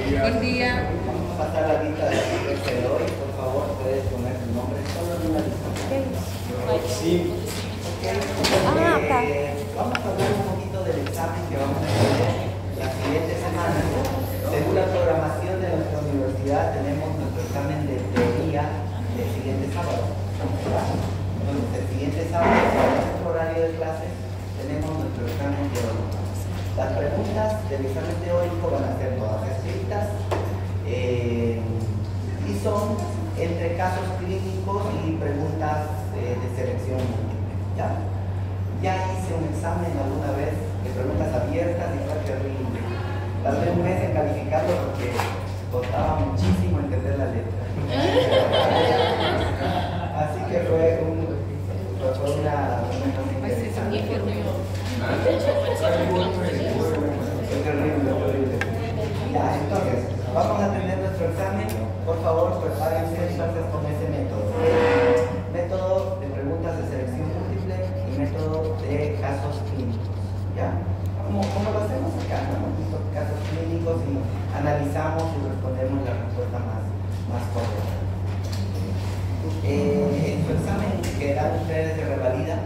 Buen día. Vamos a pasar la lista de hoy. Por favor, puedes poner tu nombre solo en una lista. Sí. Vamos a hablar un poquito del examen que vamos a hacer la siguiente semana. Según la programación de nuestra universidad, tenemos nuestro examen de teoría el siguiente sábado. Entonces, el siguiente sábado, en nuestro horario de clases, tenemos nuestro examen teórico. Las preguntas del examen teórico van a ser todas escritas y son entre casos clínicos y preguntas de selección múltiple. Ya hice un examen alguna vez de preguntas abiertas y fue terrible. Tardé un mes en calificarlo porque costaba muchísimo entender la letra. Así que fue una entonces, vamos a tener nuestro examen. Por favor, prepárense entonces con ese método. Método de preguntas de selección múltiple y método de casos clínicos. ¿Ya? ¿Cómo lo hacemos acá? ¿No? Casos clínicos y analizamos y respondemos la respuesta más correcta. En su examen que dan ustedes de revalida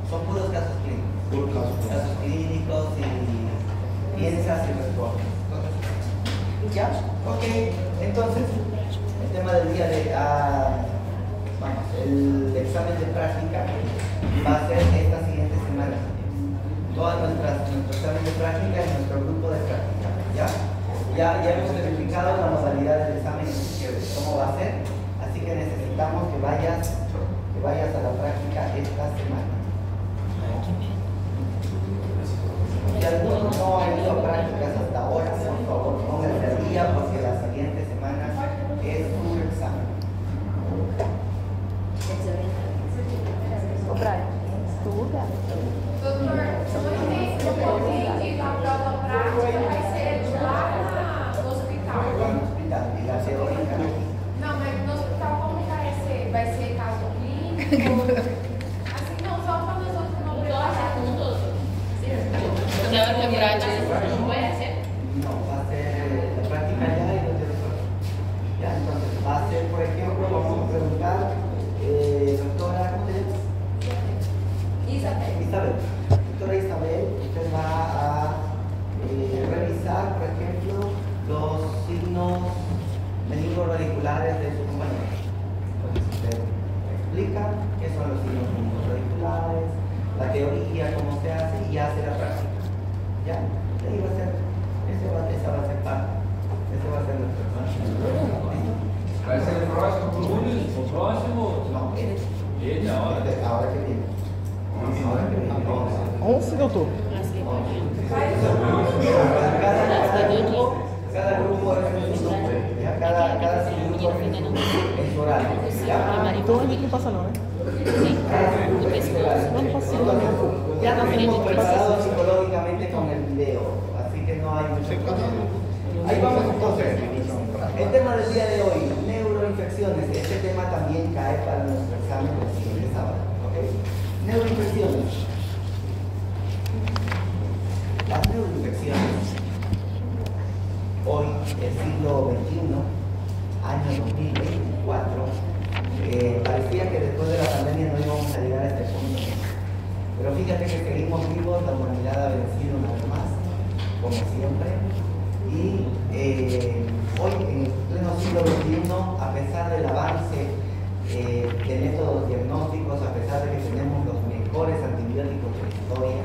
son puros casos clínicos. Casos clínicos y piensas y respondes. ¿Ya? Ok. Entonces, el tema del día de el examen de práctica va a ser esta siguiente semana. Todas nuestro examen de práctica en nuestro grupo de práctica. Ya hemos verificado la modalidad del examen, cómo va a ser. Así que necesitamos que vayas a la práctica esta semana. Si alguno no ha ido a prácticas hasta ahora, por favor, pónganse al día porque la siguiente semana es un examen. Y la teórica. Não, mas no hospital como vai ser? Vai ser caso clínico? Assim, não, só para nós outros não preparar. La práctica no puede hacer. No, va a ser la práctica ya y los teóricos. Ya, entonces va a ser, por ejemplo, vamos a preguntar, doctora, ¿cómo te llamas? Isabel. Doctora Isabel, usted va a revisar, por ejemplo, los signos meningo-radiculares de su compañero. Entonces usted explica qué son los signos meningo-radiculares, la teoría, cómo se hace y hace la práctica. ¿Ya? Ahí va a ser, esa va a ser parte. Ese va a ser nuestro examen. ¿Va a ser el próximo lunes? ¿O próximo? No, Ahora que viene. Ahora que viene. 11, doutor. Cada grupo es un grupo. ¿Ya? Cada grupo es su horario. ¿Ya? Então a gente não passa não, né? Não passa. Ya nos hemos preparado psicológicamente con el video, así que no hay mucho problema. Ahí vamos entonces. El tema del día de hoy, neuroinfecciones. Este tema también cae para nuestro examen del siguiente sábado. ¿Okay? Neuroinfecciones. Las neuroinfecciones, hoy, el siglo XXI, año 2024, parecía que después de la pandemia no íbamos a llegar a este punto. Pero fíjate que seguimos vivos, la humanidad ha vencido una vez más, como siempre. Y hoy, en pleno siglo XXI, a pesar del avance de métodos diagnósticos, a pesar de que tenemos los mejores antibióticos de la historia,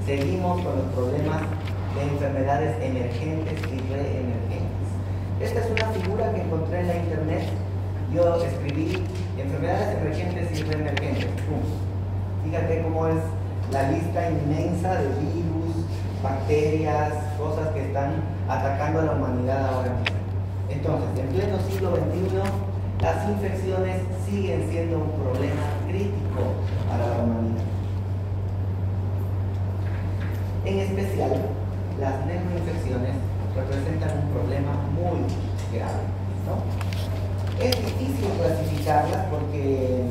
seguimos con los problemas de enfermedades emergentes y reemergentes. Esta es una figura que encontré en la internet. Yo escribí enfermedades emergentes y reemergentes. Fíjate cómo es la lista inmensa de virus, bacterias, cosas que están atacando a la humanidad ahora mismo. Entonces, en pleno siglo XXI, las infecciones siguen siendo un problema crítico para la humanidad. En especial, las neuroinfecciones representan un problema muy grave, ¿no? Es difícil clasificarlas porque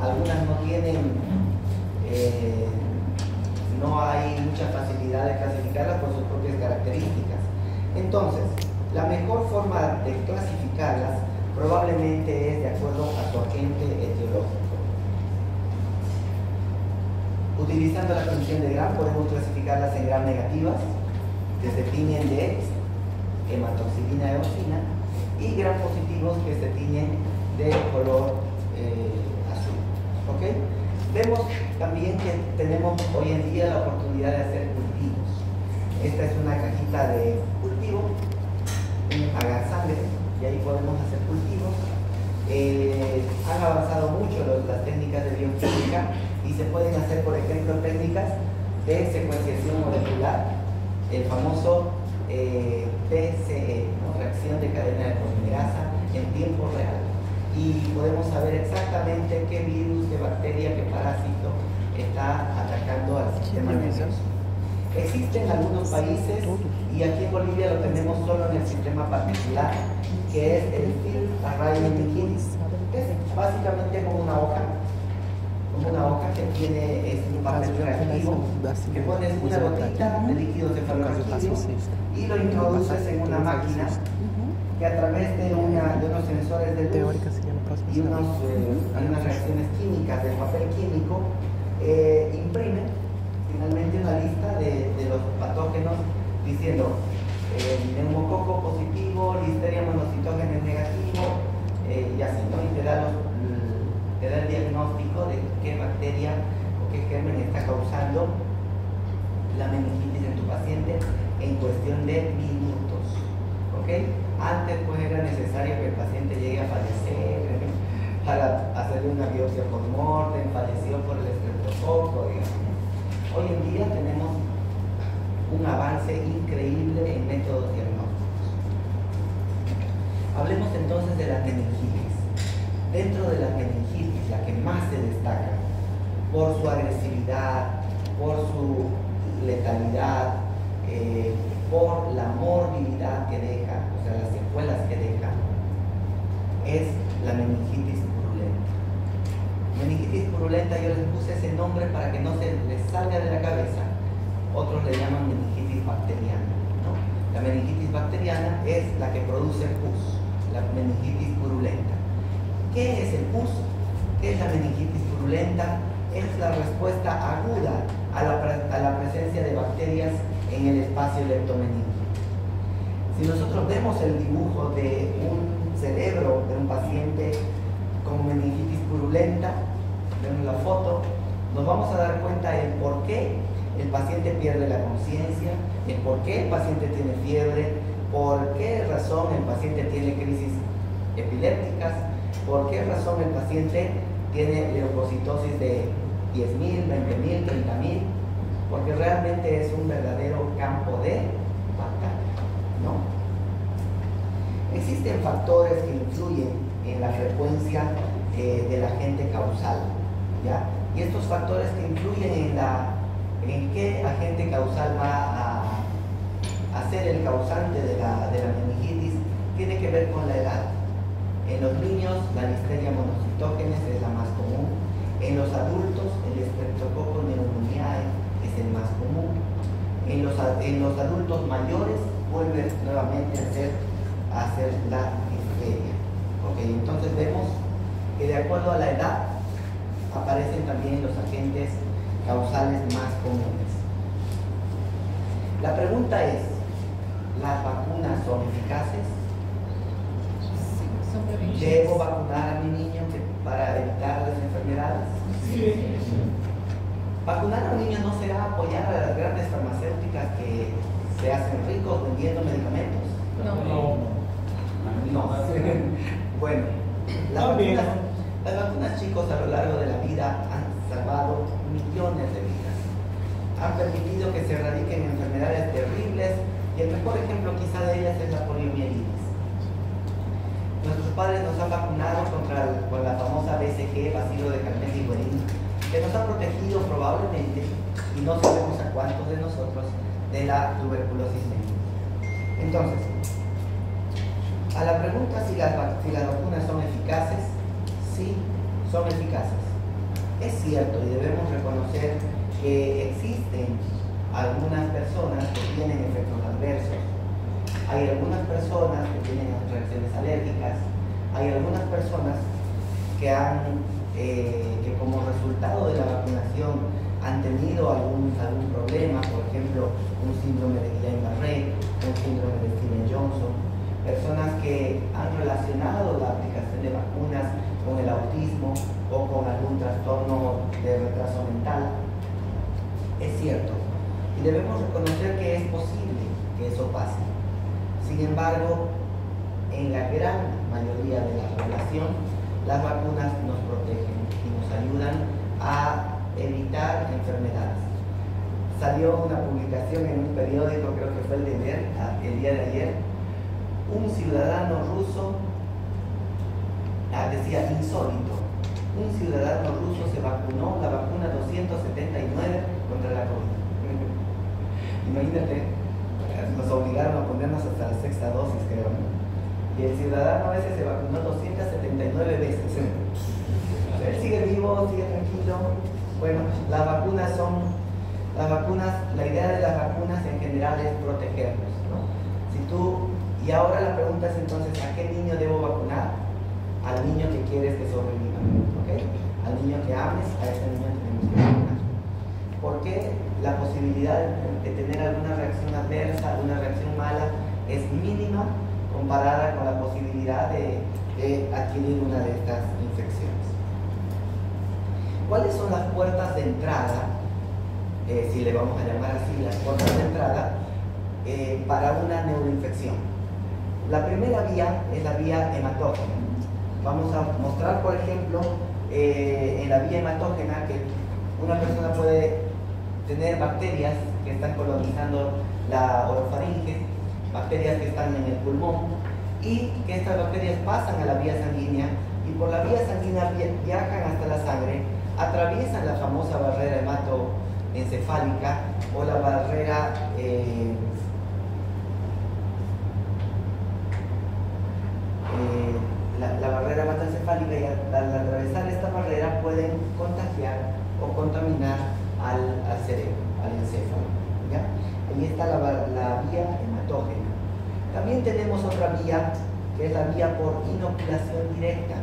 algunas no tienen no hay mucha facilidad de clasificarlas por sus propias características. Entonces, La mejor forma de clasificarlas probablemente es de acuerdo a su agente etiológico. Utilizando la función de Gram podemos clasificarlas en Gram negativas, que se tiñen de hematoxilina eosina, y Gram positivos, que se tiñen de color azul. ¿Ok? Vemos también que tenemos hoy en día la oportunidad de hacer cultivos. Esta es una cajita de cultivo, un agar-sangre, y ahí podemos hacer cultivos. Han avanzado mucho las técnicas de bioquímica y se pueden hacer, por ejemplo, técnicas de secuenciación molecular, el famoso TCE, ¿no? Reacción de cadena de polimerasa en tiempo real. Y podemos saber exactamente qué virus, qué bacteria, qué parásito está atacando al sistema nervioso. Existen algunos países, y aquí en Bolivia lo tenemos solo en el sistema particular, que es el Field Array Meningitis. Es básicamente como una hoja que tiene un papel reactivo, que pones una gotita de líquido cefalorraquídeo y lo introduces en una máquina que a través de unos sensores de luz y unas reacciones químicas del papel químico imprime finalmente una lista de los patógenos diciendo neumococo positivo, listeria monocitógenes negativo, y así, ¿no? Y te da el diagnóstico de qué bacteria o qué germen está causando la meningitis en tu paciente en cuestión de minutos. ¿Ok? Antes pues era necesario que el paciente llegue a fallecer para hacerle una biopsia post-mortem, falleció por el estreptococo, digamos. Hoy en día tenemos un avance increíble en métodos diagnósticos. Hablemos entonces de las meningitis. Dentro de las meningitis, la que más se destaca por su agresividad, por su letalidad, por la morbilidad que deja, o sea, las secuelas que deja, es la meningitis purulenta. Meningitis purulenta, yo les puse ese nombre para que no se les salga de la cabeza. Otros le llaman meningitis bacteriana, ¿no? La meningitis bacteriana es la que produce pus, la meningitis purulenta. ¿Qué es el pus? ¿Qué es la meningitis purulenta? Es la respuesta aguda a la presencia de bacterias en el espacio leptomeningio. Si nosotros vemos el dibujo de un cerebro de un paciente con meningitis purulenta, vemos la foto, nos vamos a dar cuenta del por qué el paciente pierde la conciencia, el por qué el paciente tiene fiebre, por qué razón el paciente tiene crisis epilépticas, por qué razón el paciente tiene leucocitosis de 10.000, 20.000, 30.000, porque realmente es un verdadero campo de batalla, ¿no? Existen factores que influyen en la frecuencia del agente causal, ¿ya? Y estos factores que influyen en qué agente causal va a ser el causante de la meningitis tiene que ver con la edad. En los niños la listeria monocitógenes es la más común. En los adultos el Streptococcus pneumoniae es el más común. En los adultos mayores vuelve nuevamente a ser la listeria. Ok, entonces vemos que de acuerdo a la edad aparecen también los agentes causales más comunes. La pregunta es, ¿las vacunas son eficaces? ¿Debo vacunar a mi niño para evitar las enfermedades? Sí. Vacunar a un niño no será apoyar a las grandes farmacéuticas que se hacen ricos vendiendo medicamentos. No. Bueno, las vacunas, chicos, a lo largo de la vida han salvado millones de vidas. Han permitido que se erradiquen enfermedades terribles y el mejor ejemplo quizá de ellas es la poliomielitis. Nuestros padres nos han vacunado con la famosa BCG, bacilo de Carmel y Guerin, que nos ha protegido probablemente, y no sabemos a cuántos de nosotros, de la tuberculosis mental. Entonces, a la pregunta si las vacunas son eficaces, sí, son eficaces. Es cierto y debemos reconocer que existen algunas personas que tienen efectos adversos. Hay algunas personas que tienen reacciones alérgicas, hay algunas personas que que como resultado de la vacunación han tenido algún problema, por ejemplo, un síndrome de Guillain-Barré, un síndrome de Stevens-Johnson, personas que han relacionado la aplicación de vacunas con el autismo o con algún trastorno de retraso mental. Es cierto, y debemos reconocer que es posible que eso pase. Sin embargo, en la gran mayoría de la población, las vacunas nos protegen y nos ayudan a evitar enfermedades. Salió una publicación en un periódico, creo que fue el día de ayer, un ciudadano ruso, decía insólito, un ciudadano ruso se vacunó la vacuna 279 contra la COVID. Imagínate, nos obligaron a ponernos hasta la sexta dosis, creo, ¿no? Y el ciudadano a veces se vacunó 279 veces. Él sigue vivo, sigue tranquilo. Bueno, la idea de las vacunas en general es protegernos, ¿no? Y ahora la pregunta es entonces, ¿a qué niño debo vacunar? Al niño que quieres que sobreviva, ¿ok? Al niño que ames, a ese niño tenemos que vacunar. Porque la posibilidad de tener alguna reacción adversa, alguna reacción mala, es mínima comparada con la posibilidad de adquirir una de estas infecciones. ¿Cuáles son las puertas de entrada, si le vamos a llamar así, las puertas de entrada para una neuroinfección? La primera vía es la vía hematógena. Vamos a mostrar, por ejemplo, en la vía hematógena que una persona puede tener bacterias que están colonizando la orofaringe, bacterias que están en el pulmón, y que estas bacterias pasan a la vía sanguínea y por la vía sanguínea viajan hasta la sangre, atraviesan la famosa barrera hematoencefálica o la barrera la barrera hematoencefálica, y al atravesar esta barrera pueden contagiar o contaminar al cerebro, al encéfalo, ¿ya? Ahí está la vía hematógena. También tenemos otra vía, que es la vía por inoculación directa.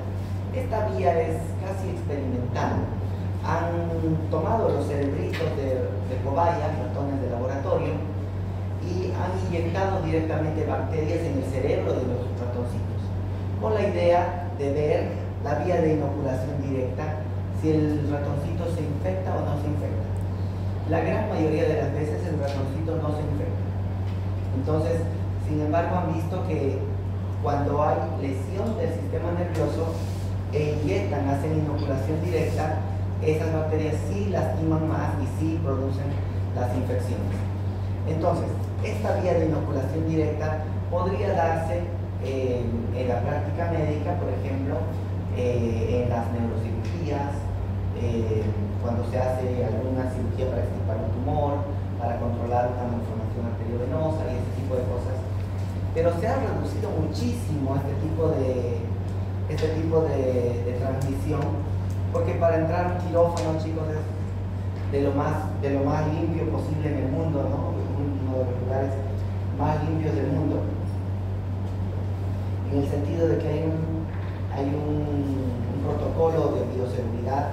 Esta vía es casi experimental. Han tomado los cerebritos de cobayas, ratones de laboratorio, y han inyectado directamente bacterias en el cerebro de los ratoncitos, con la idea de ver la vía de inoculación directa, si el ratoncito se infecta o no se infecta. La gran mayoría de las veces el ratoncito no se infecta. Entonces, sin embargo, han visto que cuando hay lesión del sistema nervioso e inyectan, hacen inoculación directa, esas bacterias sí lastiman más y sí producen las infecciones. Entonces, esta vía de inoculación directa podría darse en la práctica médica, por ejemplo, en las neurocirugías, cuando se hace alguna cirugía para extirpar un tumor, para controlar una malformación arteriovenosa y ese tipo de cosas. Pero se ha reducido muchísimo este tipo de transmisión, porque para entrar a un quirófano, chicos, es de lo más limpio posible en el mundo, ¿no? Uno de los lugares más limpios del mundo, en el sentido de que hay un protocolo de bioseguridad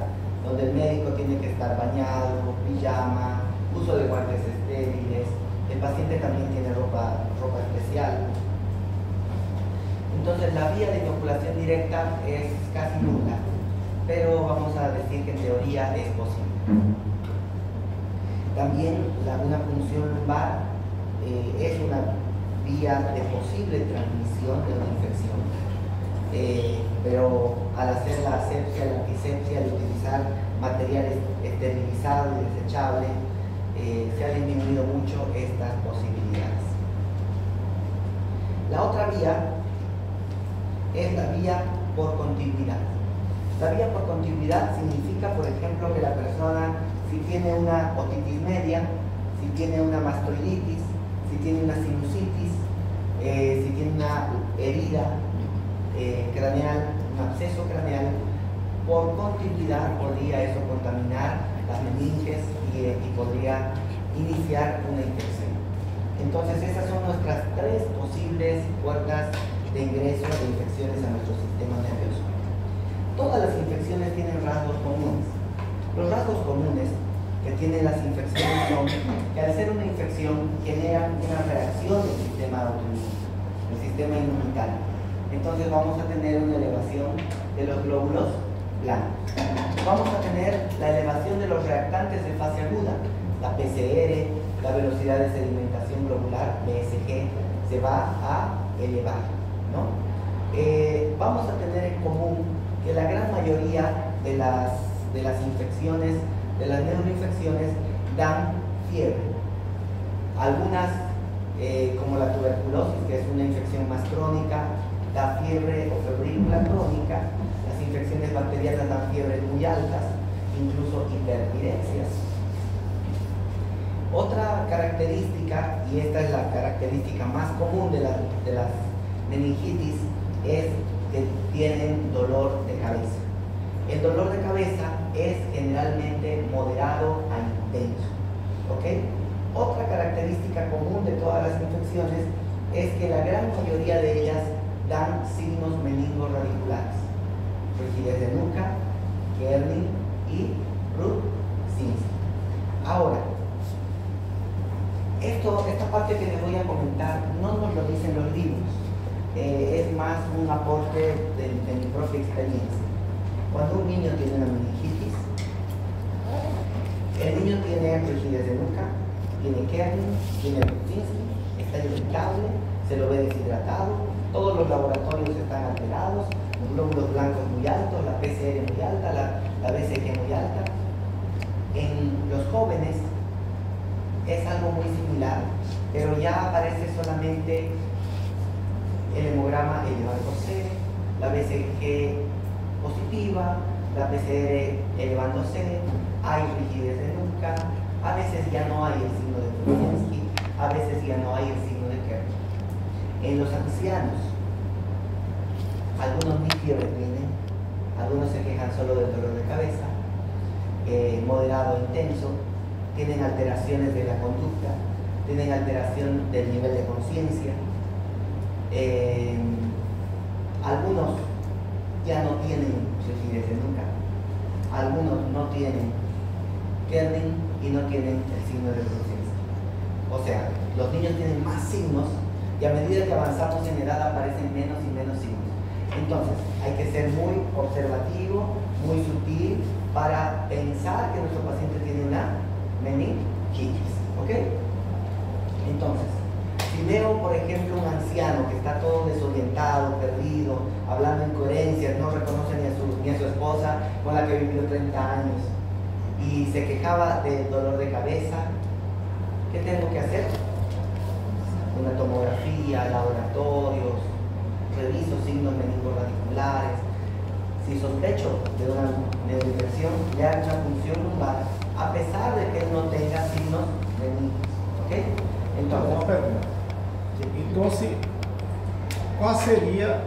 donde el médico tiene que estar bañado, pijama, uso de guantes estériles, el paciente también tiene ropa especial. Entonces la vía de inoculación directa es casi nula, pero vamos a decir que en teoría es posible. También una punción lumbar es una vía de posible transmisión de una infección, pero al hacer la asepsia, la antisepsia, al utilizar materiales esterilizados y desechables, se ha disminuido mucho estas posibilidades. La otra vía es la vía por contigüidad. La vía por contigüidad significa, por ejemplo, que la persona, si tiene una otitis media, si tiene una mastoiditis, si tiene una sinusitis, si tiene una herida craneal, un absceso craneal, por contigüidad podría eso contaminar las meninges y podría iniciar una infección. Entonces esas son nuestras tres posibles puertas de ingreso de infecciones a nuestro sistema nervioso. Todas las infecciones tienen rasgos comunes. Los rasgos comunes que tienen las infecciones son que al ser una infección generan una reacción del sistema autoinmune, del sistema inmunitario. Entonces vamos a tener una elevación de los glóbulos blancos. Vamos a tener la elevación de los reactantes de fase aguda, la PCR, la velocidad de sedimentación globular, BSG, se va a elevar, ¿no? Vamos a tener en común que la gran mayoría de las infecciones, de las neuroinfecciones, dan fiebre. Algunas, como la tuberculosis, que es una infección más crónica, da fiebre o febrícula crónica. Las infecciones bacterianas dan fiebres muy altas, incluso hiperpirexias. Otra característica, y esta es la característica más común de las meningitis, es que tienen dolor de cabeza. El dolor de cabeza es generalmente moderado a intenso, ¿ok? Otra característica común de todas las infecciones es que la gran mayoría de ellas dan signos meningo-radiculares: rigidez de nuca, Kerning y Rudzinski. Ahora, esta parte que les voy a comentar no nos lo dicen los libros, es más un aporte de mi propia experiencia. Cuando un niño tiene una meningitis, el niño tiene rigidez de nuca, tiene Kerning, tiene Rudzinski, está irritable, se lo ve deshidratado, todos los laboratorios están alterados, los glóbulos blancos muy altos, la PCR muy alta, la BCG muy alta. En los jóvenes es algo muy similar, pero ya aparece solamente el hemograma elevándose, la BCG positiva, la PCR elevándose, hay rigidez de nuca, a veces ya no hay el signo de Rudzinski, a veces ya no hay el signo de Kerning. En los ancianos, algunos ni fiebre tienen, algunos se quejan solo del dolor de cabeza, moderado e intenso, tienen alteraciones de la conducta, tienen alteración del nivel de conciencia. Algunos ya no tienen rigidez de nuca, algunos no tienen Kerning y no tienen el signo de Rudzinski. O sea, los niños tienen más signos y a medida que avanzamos en edad aparecen menos y menos signos. Entonces, hay que ser muy observativo, muy sutil para pensar que nuestro paciente tiene una meningitis, ¿ok? Entonces, si veo, por ejemplo, un anciano que está todo desorientado, perdido, hablando incoherencias, no reconoce ni a su esposa con la que vivió 30 años y se quejaba de dolor de cabeza, ¿qué tengo que hacer? Una tomografía, laboratorios, reviso signos meningo-radiculares. Si sospecho de una neuroinfección, le hago una punción lumbar, a pesar de que él no tenga signos meningos, ¿ok? Entonces, uma pergunta. Então, assim, qual seria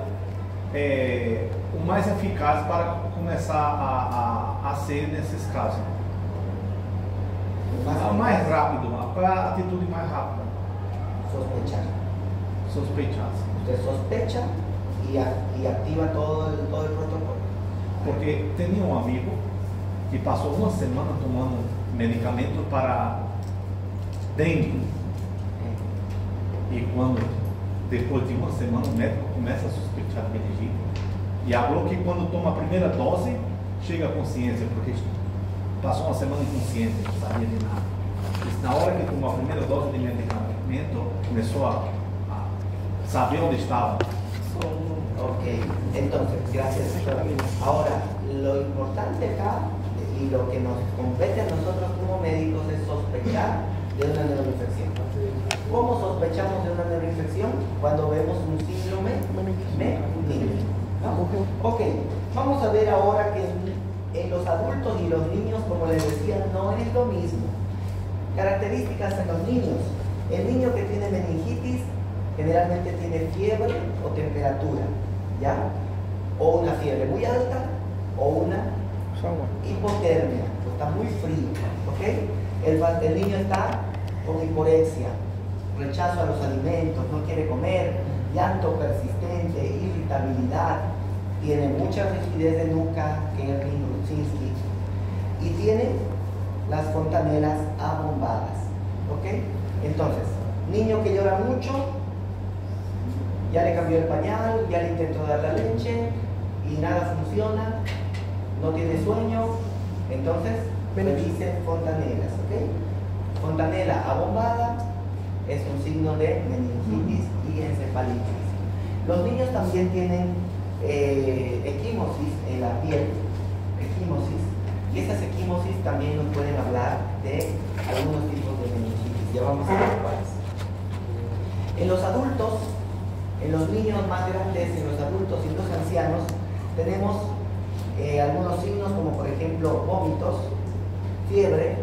o mais eficaz para começar a ser nesses casos? O mais rápido, qual é a atitude mais rápida? sospechar. Sospechar. Usted sospecha y activa todo el protocolo. Porque tinha um amigo que passou uma semana tomando medicamento para dengue. E quando, depois de uma semana, o médico começa a sospechar de meningite. E falou que quando toma a primeira dose, chega à consciência, porque passou uma semana inconsciente, não sabia de nada. E na hora que tomou a primeira dose de medicamento, começou a saber onde estava. Ok, entonces, gracias. Ahora, lo importante acá y lo que nos compete a nosotros como médicos es sospechar de una neuroinfección. ¿Cómo sospechamos de una neuroinfección? Cuando vemos un síndrome meningitis, ¿no? Ok, vamos a ver ahora que en los adultos y los niños, como les decía, no es lo mismo. Características en los niños. El niño que tiene meningitis generalmente tiene fiebre o temperatura, ¿ya? O una fiebre muy alta o una hipotermia, está muy frío, ¿ok? El niño está con hiporexia, rechazo a los alimentos, no quiere comer, llanto persistente, irritabilidad, tiene mucha rigidez de nuca, Kerrin-Rudzinski, y tiene las fontanelas abombadas. ¿Ok? Entonces, niño que llora mucho, ya le cambió el pañal, ya le intentó dar la leche y nada funciona, no tiene sueño, entonces revise fontanelas. ¿Ok? Fontanela abombada es un signo de meningitis y encefalitis. Los niños también tienen equimosis en la piel, equimosis, y esas equimosis también nos pueden hablar de algunos tipos de meningitis. Ya vamos a ver cuáles. En los adultos, en los niños más grandes, en los adultos y en los ancianos, tenemos algunos signos como por ejemplo vómitos, fiebre,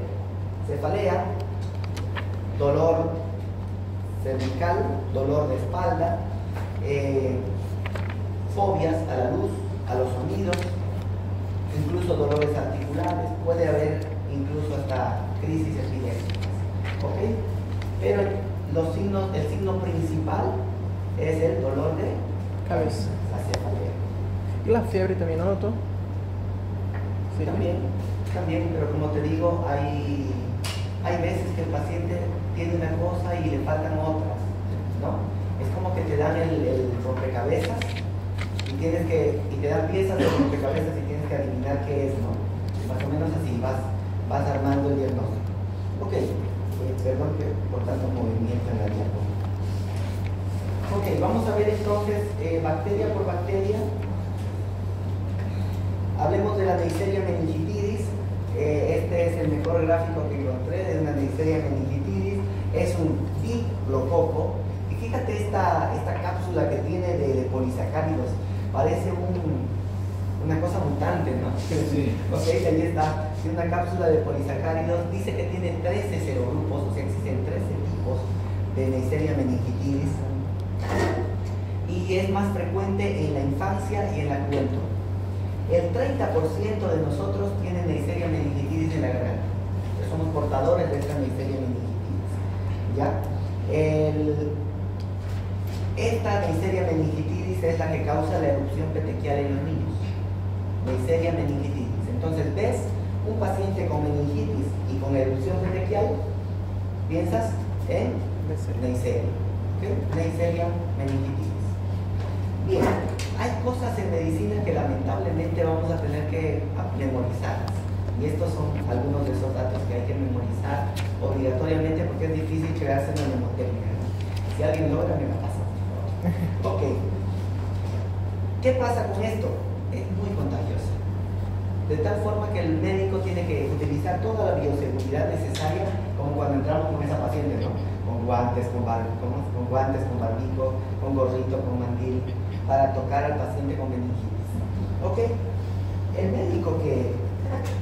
cefalea, dolor cervical, dolor de espalda, fobias a la luz, a los sonidos, incluso dolores articulares, puede haber incluso hasta crisis epilépticas. ¿Ok? Pero los signos, el signo principal es el dolor de Cabeza. la cefalea. ¿Y la fiebre también, no, doctor? Sí. También, pero como te digo, hay veces que el paciente tiene una cosa y le faltan otras, ¿no? Es como que te dan el rompecabezas y te dan piezas de rompecabezas y tienes que adivinar qué es, ¿no? Más o menos así vas armando el diagnóstico. Ok, perdón por tanto movimiento en la diapositiva. Ok, vamos a ver entonces bacteria por bacteria. Hablemos de la Neisseria meningitidis. Este es el mejor gráfico que encontré de una Neisseria meningitidis. Es un diplococo. Y fíjate esta cápsula que tiene de polisacáridos. Parece una cosa mutante, ¿no? Sí. Ok, ahí está. Tiene una cápsula de polisacáridos. Dice que tiene 13 serogrupos, o sea, existen 13 tipos de Neisseria meningitidis. Y es más frecuente en la infancia y en la juventud. El 30% de nosotros tiene Neisseria meningitidis en la garganta. Somos portadores de esta Neisseria meningitidis. ¿Ya? Esta Neisseria meningitidis es la que causa la erupción petequial en los niños. Neisseria meningitidis. Entonces, ves un paciente con meningitis y con erupción petequial, piensas en Neisseria. ¿Okay? Neisseria meningitidis. Bien, hay cosas en medicina que lamentablemente vamos a tener que memorizar. Y estos son algunos de esos datos que hay que memorizar obligatoriamente porque es difícil crearse una mnemotecnia, ¿no? Si alguien logra, me la pasa. Ok. ¿Qué pasa con esto? Es muy contagioso. De tal forma que el médico tiene que utilizar toda la bioseguridad necesaria, como cuando entramos con esa paciente, ¿no? Con guantes, con barbico, con gorrito, con mandil, para tocar al paciente con meningitis. ¿Ok? El médico que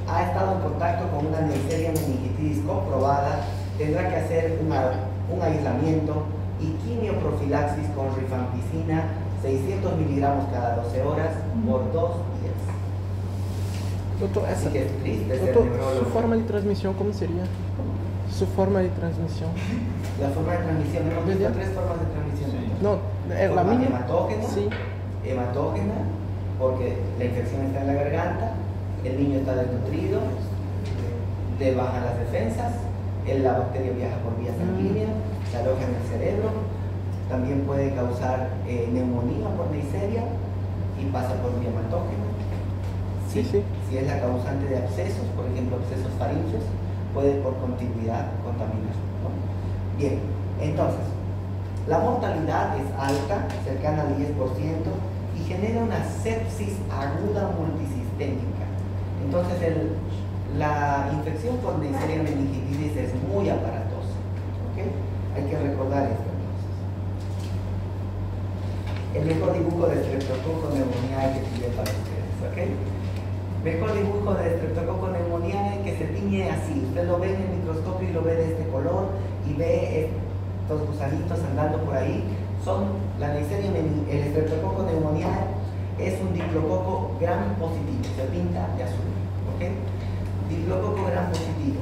ha estado en contacto con una Neisseria meningitidis comprobada tendrá que hacer un aislamiento y quimioprofilaxis con rifampicina 600 miligramos cada 12 horas por 2 días. Doctor, Así que es triste ser doctor, neurólogo. su forma de transmisión, ¿cómo sería? Su forma de transmisión. La forma de transmisión, hemos visto 3 formas de transmisión. No, la Forma misma. hematógena, Sí. hematógena, porque la infección está en la garganta, el niño está desnutrido, le bajan las defensas, la bacteria viaja por vía sanguínea, se aloja en el cerebro, también puede causar neumonía por Neisseria y pasa por vía hematógena. Sí, sí. Si es la causante de abscesos, por ejemplo abscesos faringios, puede por continuidad contaminar, ¿no? Bien, entonces, la mortalidad es alta, cercana al 10%, y genera una sepsis aguda multisistémica. Entonces, la infección por Neisseria meningitidis es muy aparatosa. ¿Okay? Hay que recordar esto entonces. El mejor dibujo de Streptococcus pneumoniae que sirve para ustedes. ¿Okay? Mejor dibujo de Streptococcus pneumoniae que se tiñe así. Usted lo ve en el microscopio y lo ve de este color y ve estos gusanitos andando por ahí. Son la Neisseria el Streptococcus pneumoniae es un diplococo gram positivo, se pinta de azul. ¿Okay? Diplococo gram positivo.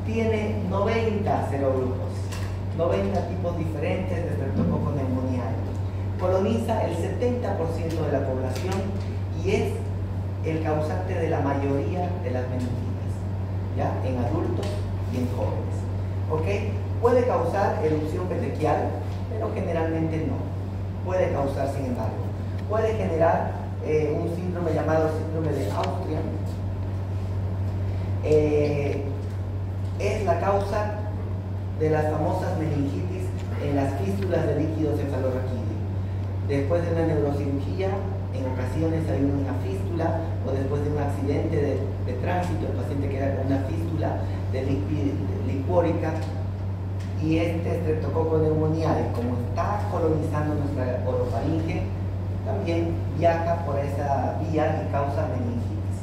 Tiene 90 serogrupos. 90 tipos diferentes de Streptococcus pneumoniae. Coloniza el 70% de la población y es el causante de la mayoría de las meningitis, ¿ya? En adultos y en jóvenes. ¿Ok? Puede causar erupción petequial, pero generalmente no. Puede causar, sin embargo, puede generar un síndrome llamado síndrome de Austria. Es la causa de las famosas meningitis en las fístulas de líquido cefalorraquídeo. Después de una neurocirugía, en ocasiones hay una fístula, o después de un accidente de tránsito, el paciente queda con una fístula licuórica, y este Streptococcus pneumoniae, como está colonizando nuestra orofaringe, también viaja por esa vía y causa meningitis.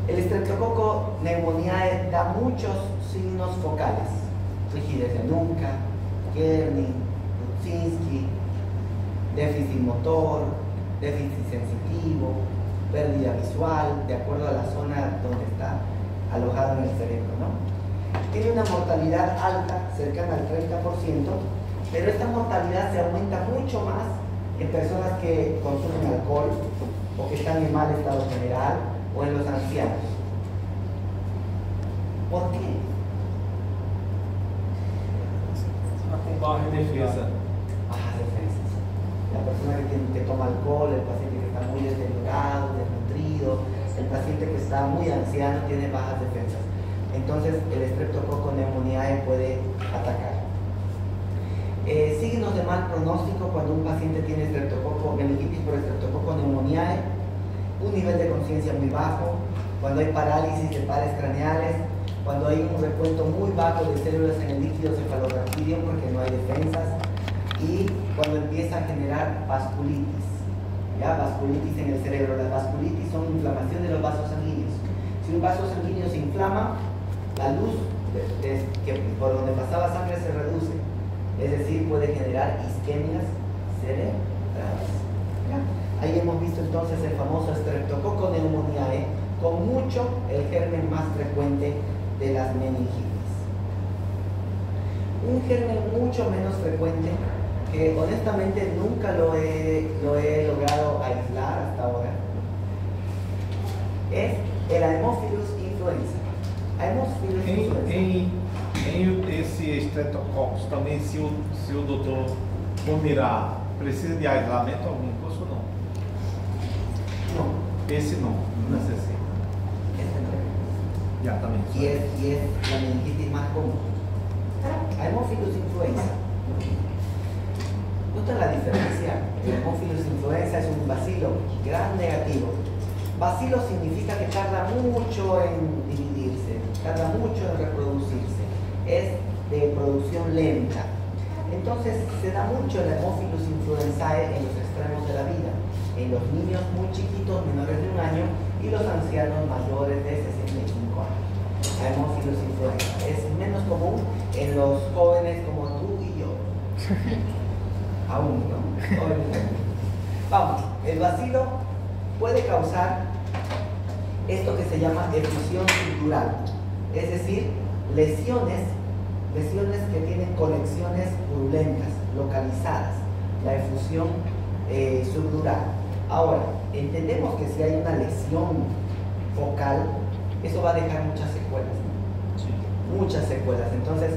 El Streptococcus pneumoniae da muchos signos focales: rigidez de nuca, Kernig, Rudzinski, déficit motor, déficit sensitivo, pérdida visual, de acuerdo a la zona donde está alojado en el cerebro, ¿no? Tiene una mortalidad alta, cercana al 30%, pero esta mortalidad se aumenta mucho más en personas que consumen alcohol o que están en mal estado general o en los ancianos. ¿Por qué? Baja defesa. Bajas defensas. La persona que toma alcohol, el paciente que está muy deteriorado, desnutrido, el paciente que está muy anciano tiene bajas defensas. Entonces el Streptococcus pneumoniae puede atacar. Signos de mal pronóstico cuando un paciente tiene meningitis por Streptococcus pneumoniae: un nivel de conciencia muy bajo, cuando hay parálisis de pares craneales, cuando hay un recuento muy bajo de células en el líquido cefalorraquídeo porque no hay defensas, y cuando empieza a generar vasculitis. ¿Ya? Vasculitis en el cerebro. Las vasculitis son inflamación de los vasos sanguíneos. Si un vaso sanguíneo se inflama, la luz que por donde pasaba sangre se reduce, es decir, puede generar isquemias cerebrales. ¿Ya? Ahí hemos visto entonces el famoso Streptococcus pneumoniae, con mucho el germen más frecuente de las meningitis. Un germen mucho menos frecuente, que honestamente nunca lo he logrado aislar hasta ahora, es el Haemophilus influenza. Haemophilus influenza. Em esse Streptococcus também, se o doutor for mirar, precisa de aislamento algum curso ou não? No. Esse não necessita. Este no. Já também. Y es la meningitis más común. Haemophilus influenza. ¿Notan la diferencia? El Haemophilus influenza es un bacilo gram negativo. Bacilo significa que tarda mucho en dividirse, tarda mucho en reproducirse, es de producción lenta. Entonces se da mucho el Haemophilus influenzae en los extremos de la vida, en los niños muy chiquitos, menores de 1 año, y los ancianos mayores de 65 años. Haemophilus influenza es menos común en los jóvenes como tú y yo. Aún, ¿no? Vamos, el bacilo puede causar esto que se llama efusión subdural, es decir, lesiones que tienen conexiones purulentas, localizadas, la efusión subdural. Ahora, entendemos que si hay una lesión focal, eso va a dejar muchas secuelas, ¿no? Sí. Muchas secuelas. Entonces,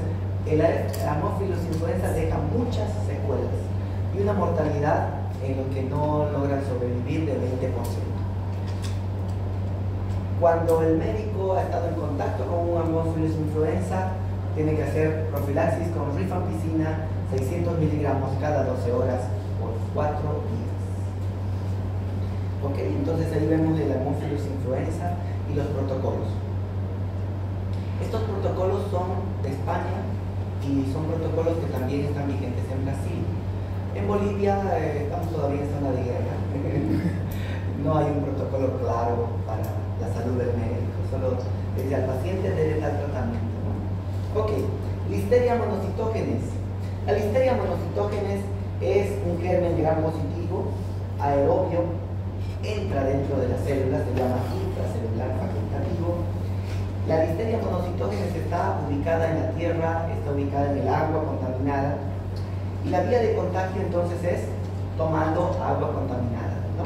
el Haemophilus influenza deja muchas secuelas y una mortalidad en lo que no logran sobrevivir de 20%. Cuando el médico ha estado en contacto con un Haemophilus influenza, tiene que hacer profilaxis con rifampicina, 600 miligramos cada 12 horas por 4 días. Ok, entonces ahí vemos el Haemophilus influenza y los protocolos. Estos protocolos son de España y son protocolos que también están vigentes en Brasil. En Bolivia estamos todavía en zona de guerra. No hay un protocolo claro para la salud del médico, solo dice al paciente debe dar tratamiento, ¿no? Ok, Listeria monocitógenes. La Listeria monocitógenes es un germen gram positivo, aerobio, entra dentro de las células, se llama intracelular facultativo La listeria monocitógenes está ubicada en la tierra, está ubicada en el agua contaminada, y la vía de contagio entonces es tomando agua contaminada, ¿no?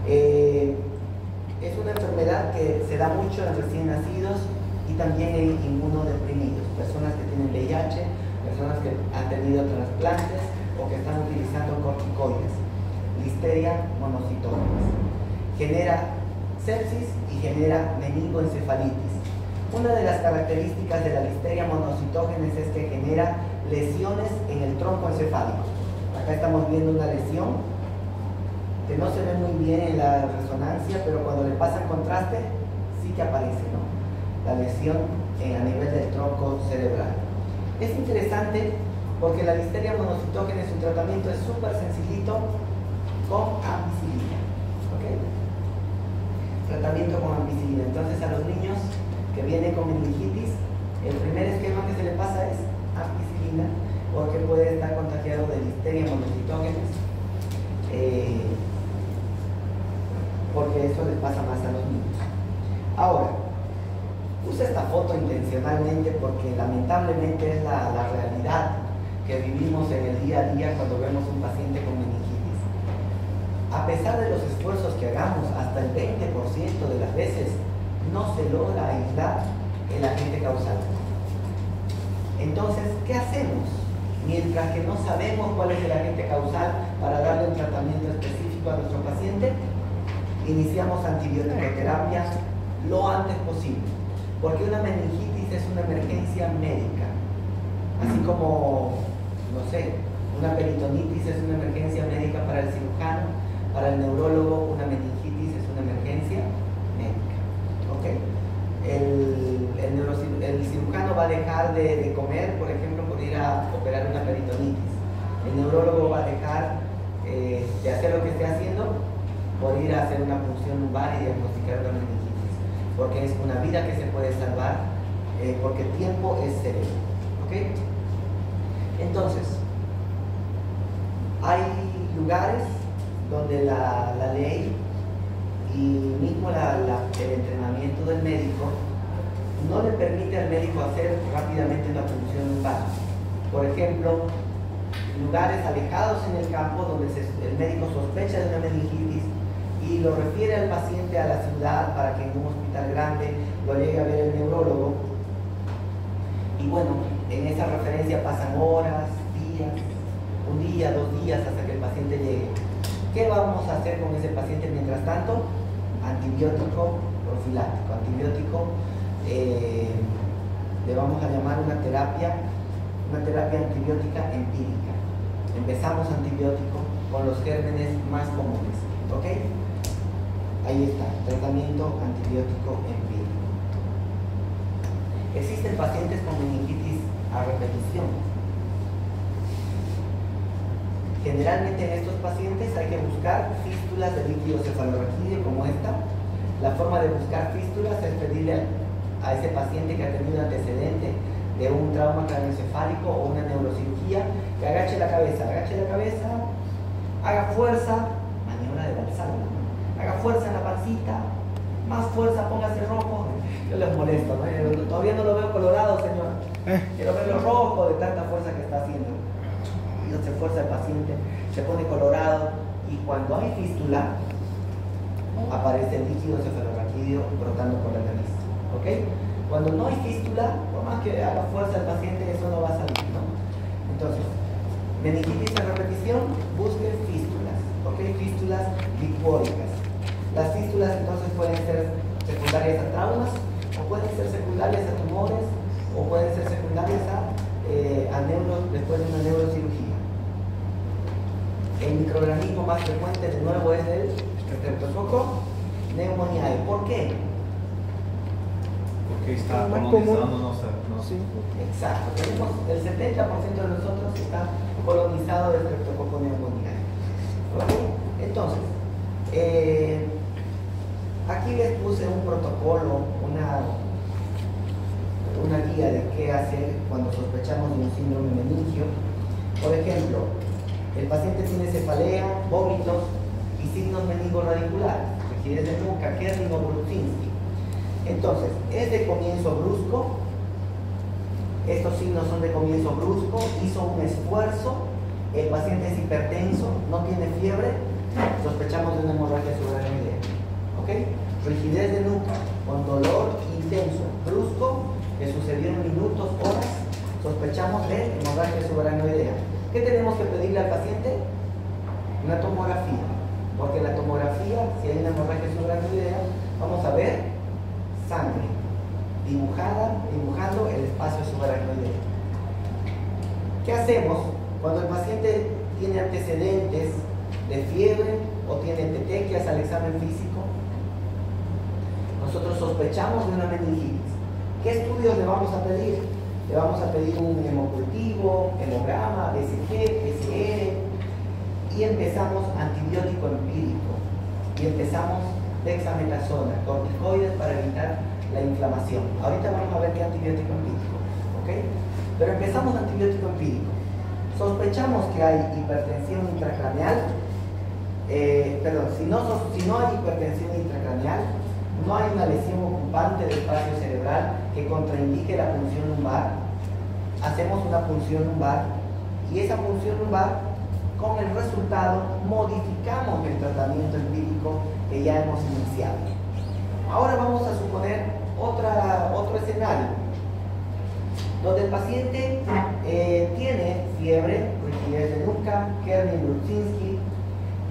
Es una enfermedad que se da mucho en recién nacidos y también en inmunodeprimidos, personas que tienen VIH, personas que han tenido trasplantes o que están utilizando corticoides. Listeria monocitógenes genera sepsis y genera meningoencefalitis. Una de las características de la listeria monocitógenes es que genera lesiones en el tronco encefálico. Acá estamos viendo una lesión que no se ve muy bien en la resonancia, pero cuando le pasan contraste sí que aparece, ¿no? La lesión a nivel del tronco cerebral. Es interesante porque la listeria monocitógenes, su tratamiento es súper sencillito con ampicilina, ¿ok? Tratamiento con ampicilina. Entonces a los niños que vienen con meningitis, el primer esquema que se le pasa es ampicilina, porque puede estar contagiado de listeria monocitógenes, porque eso les pasa más a los niños. Ahora, puse esta foto intencionalmente porque lamentablemente es la realidad que vivimos en el día a día cuando vemos un paciente con meningitis. A pesar de los esfuerzos que hagamos, hasta el 20% de las veces no se logra aislar el agente causal. Entonces, ¿qué hacemos? Mientras que no sabemos cuál es el agente causal para darle un tratamiento específico a nuestro paciente, iniciamos antibiótico-terapia lo antes posible, porque una meningitis es una emergencia médica, así como, no sé, una peritonitis es una emergencia médica para el cirujano, para el neurólogo una meningitis es una emergencia médica, ¿ok? El cirujano va a dejar de comer, por ejemplo, por ir a operar una peritonitis. El neurólogo va a dejar de hacer lo que esté haciendo por ir a hacer una punción lumbar y diagnosticar una meningitis, porque es una vida que se puede salvar, porque el tiempo es cerebro, ¿ok? Entonces, hay lugares donde la ley y mismo el entrenamiento del médico no le permite al médico hacer rápidamente una punción lumbar. Por ejemplo, lugares alejados en el campo donde el médico sospecha de una meningitis y lo refiere al paciente a la ciudad para que en un hospital grande lo llegue a ver el neurólogo. Y bueno, en esa referencia pasan horas, días, un día, 2 días hasta que el paciente llegue. ¿Qué vamos a hacer con ese paciente mientras tanto? Antibiótico profiláctico, antibiótico, le vamos a llamar una terapia antibiótica empírica. Empezamos antibiótico con los gérmenes más comunes, ¿ok? Ahí está, tratamiento antibiótico empírico. Existen pacientes con meningitis a repetición. Generalmente en estos pacientes hay que buscar fístulas de líquido cefalorraquídeo como esta. La forma de buscar fístulas es pedirle a ese paciente que ha tenido antecedente de un trauma craneoencefálico o una neurocirugía que agache la cabeza, haga fuerza, maniobra de Valsalva, haga fuerza en la pancita, más fuerza, póngase rojo. Yo les molesto, ¿no? Todavía no lo veo colorado, señor. Quiero verlo rojo de tanta fuerza que está haciendo. Y se fuerza el paciente, se pone colorado, y cuando hay fístula, aparece el líquido cefalorraquídeo brotando por la nariz, ¿ok? Cuando no hay fístula, por más que haga fuerza el paciente, eso no va a salir, ¿no? Entonces, meningitis a repetición, busque fístulas, ¿ok? Fístulas licuóricas. Las fístulas entonces pueden ser secundarias a traumas, o pueden ser secundarias a tumores, o pueden ser secundarias a después de una neurocirugía. El microorganismo más frecuente de nuevo es el Streptococcus pneumoniae. ¿Por qué? Porque está Más colonizando común. Sí. Exacto, tenemos el 70% de nosotros que está colonizado de Streptococcus pneumoniae. ¿Ok? Entonces, aquí les puse un protocolo, una guía de qué hacer cuando sospechamos de un síndrome meningio. Por ejemplo, el paciente tiene cefalea, vómitos y signos meningorradiculares, rigidez de nuca, Kerning o Brudzinski. Entonces, es de comienzo brusco. Estos signos son de comienzo brusco. Hizo un esfuerzo. El paciente es hipertenso, no tiene fiebre. Sospechamos de una hemorragia subaracnoidea. ¿Ok? Rigidez de nuca con dolor intenso, brusco, que sucedió en minutos, horas. Sospechamos de hemorragia subaracnoidea. ¿Qué tenemos que pedirle al paciente? Una tomografía. Porque la tomografía, si hay una hemorragia subaracnoidea, vamos a ver sangre dibujando el espacio subaracnoideo. ¿Qué hacemos cuando el paciente tiene antecedentes de fiebre o tiene petequias al examen físico? Nosotros sospechamos de una meningitis. ¿Qué estudios le vamos a pedir? Le vamos a pedir un hemocultivo, hemograma, BCG, PCR, y empezamos antibiótico empírico, y empezamos dexametasona, corticoides para evitar la inflamación. Ahorita vamos a ver qué antibiótico empírico, ¿ok? Pero empezamos antibiótico empírico. Sospechamos que hay hipertensión intracraneal, si no hay hipertensión intracraneal, no hay una lesión ocupante del espacio cerebral que contraindique la punción lumbar, hacemos una punción lumbar, y esa punción lumbar, con el resultado, modificamos el tratamiento empírico que ya hemos iniciado. Ahora vamos a suponer otro escenario, donde el paciente tiene fiebre, rigidez de nuca, Kernin-Brudzinski,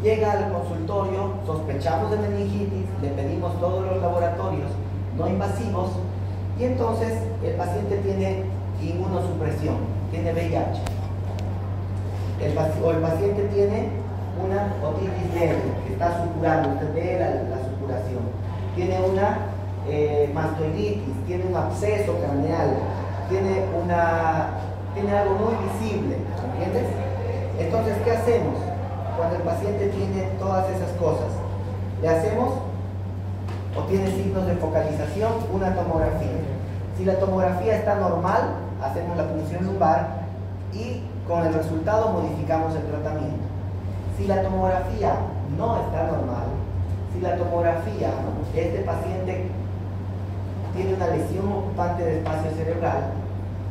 llega al consultorio, sospechamos de meningitis, le pedimos todos los laboratorios no invasivos, y entonces el paciente tiene inmunosupresión, tiene VIH. El paciente tiene una otitis media que está supurando, usted ve la supuración, tiene una mastoiditis, tiene un absceso craneal, tiene algo muy visible, ¿entiendes? Entonces, ¿qué hacemos cuando el paciente tiene todas esas cosas? Le hacemos, o tiene signos de focalización, una tomografía. Si la tomografía está normal, hacemos la punción lumbar y con el resultado modificamos el tratamiento. Si la tomografía no está normal, si la tomografía, este paciente tiene una lesión ocupante del espacio cerebral,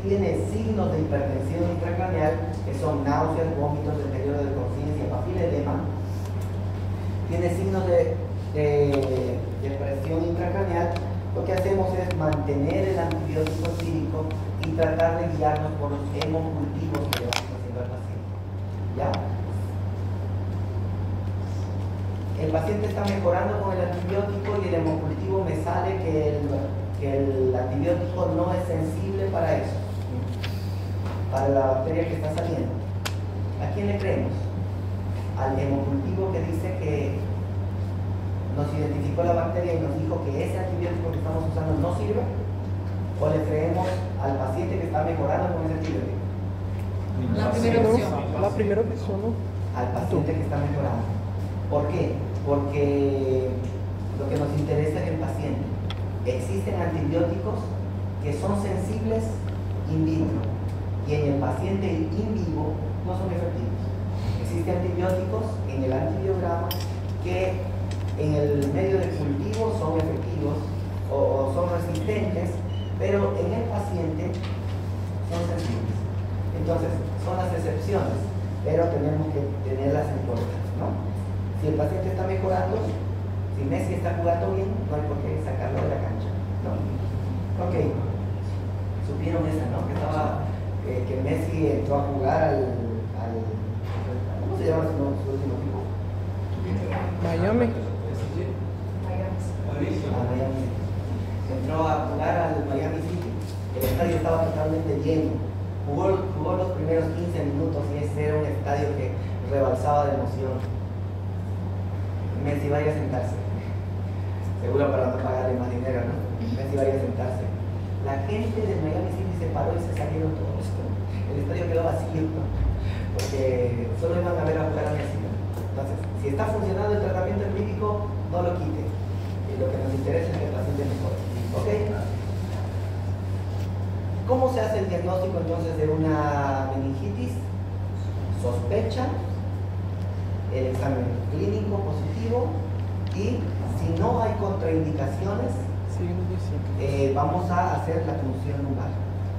tiene signos de hipertensión intracraneal, que son náuseas, vómitos, deterioro de conciencia, papiledema, tiene signos de presión intracraneal, lo que hacemos es mantener el antibiótico empírico y tratar de guiarnos por los hemocultivos que le vamos haciendo al paciente. ¿Ya? El paciente está mejorando con el antibiótico y el hemocultivo me sale que el antibiótico no es sensible para eso, para la bacteria que está saliendo. ¿A quién le creemos? ¿Al hemocultivo que dice que nos identificó la bacteria y nos dijo que ese antibiótico que estamos usando no sirve? ¿O le creemos al paciente que está mejorando con ese antibiótico? La primera opción. La primera opción, ¿no? Al paciente que está mejorando. ¿Por qué? Porque lo que nos interesa es el paciente. Existen antibióticos que son sensibles in vitro y en el paciente in vivo no son efectivos. Existen antibióticos en el antibiograma que en el medio de cultivo son efectivos o son resistentes, pero en el paciente son sensibles. Entonces, son las excepciones, pero tenemos que tenerlas en cuenta, ¿no? Si el paciente está mejorando, si Messi está jugando bien, no hay por qué sacarlo de la cancha, ¿no? Ok, supieron esa, ¿no? Que Messi entró a jugar ¿cómo se llama su último equipo? Miami. Miami. Entró a jugar al Miami City. El estadio estaba totalmente lleno. Jugó los primeros 15 minutos y ese era un estadio que rebalsaba de emoción. Messi vaya a sentarse. Seguro para no pagarle más dinero, ¿no? Messi vaya a sentarse. La gente de Miami City se paró y se salieron todos. El estadio quedó vacío, ¿no? Porque solo iban a ver a jugar a Messi, ¿no? Entonces, si está funcionando el tratamiento empírico, no lo quite. Y lo que nos interesa es que el paciente mejore. ¿Ok? ¿Cómo se hace el diagnóstico entonces de una meningitis? Sospecha, el examen clínico positivo y si no hay contraindicaciones, Signos distintos. Vamos a hacer la punción lumbar.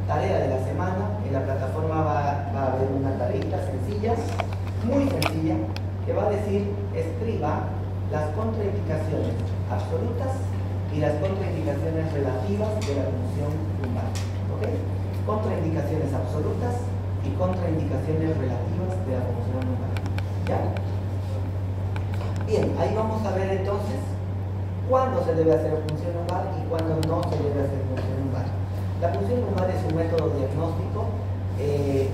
Tarea de la semana, en la plataforma va a haber una tareita sencilla, muy sencilla, que va a decir, escriba las contraindicaciones absolutas y las contraindicaciones relativas de la punción lumbar. ¿Ok? Contraindicaciones absolutas y contraindicaciones relativas de la punción lumbar. ¿Ya? Bien, ahí vamos a ver entonces cuándo se debe hacer punción lumbar y cuándo no se debe hacer punción lumbar. La punción lumbar es un método diagnóstico y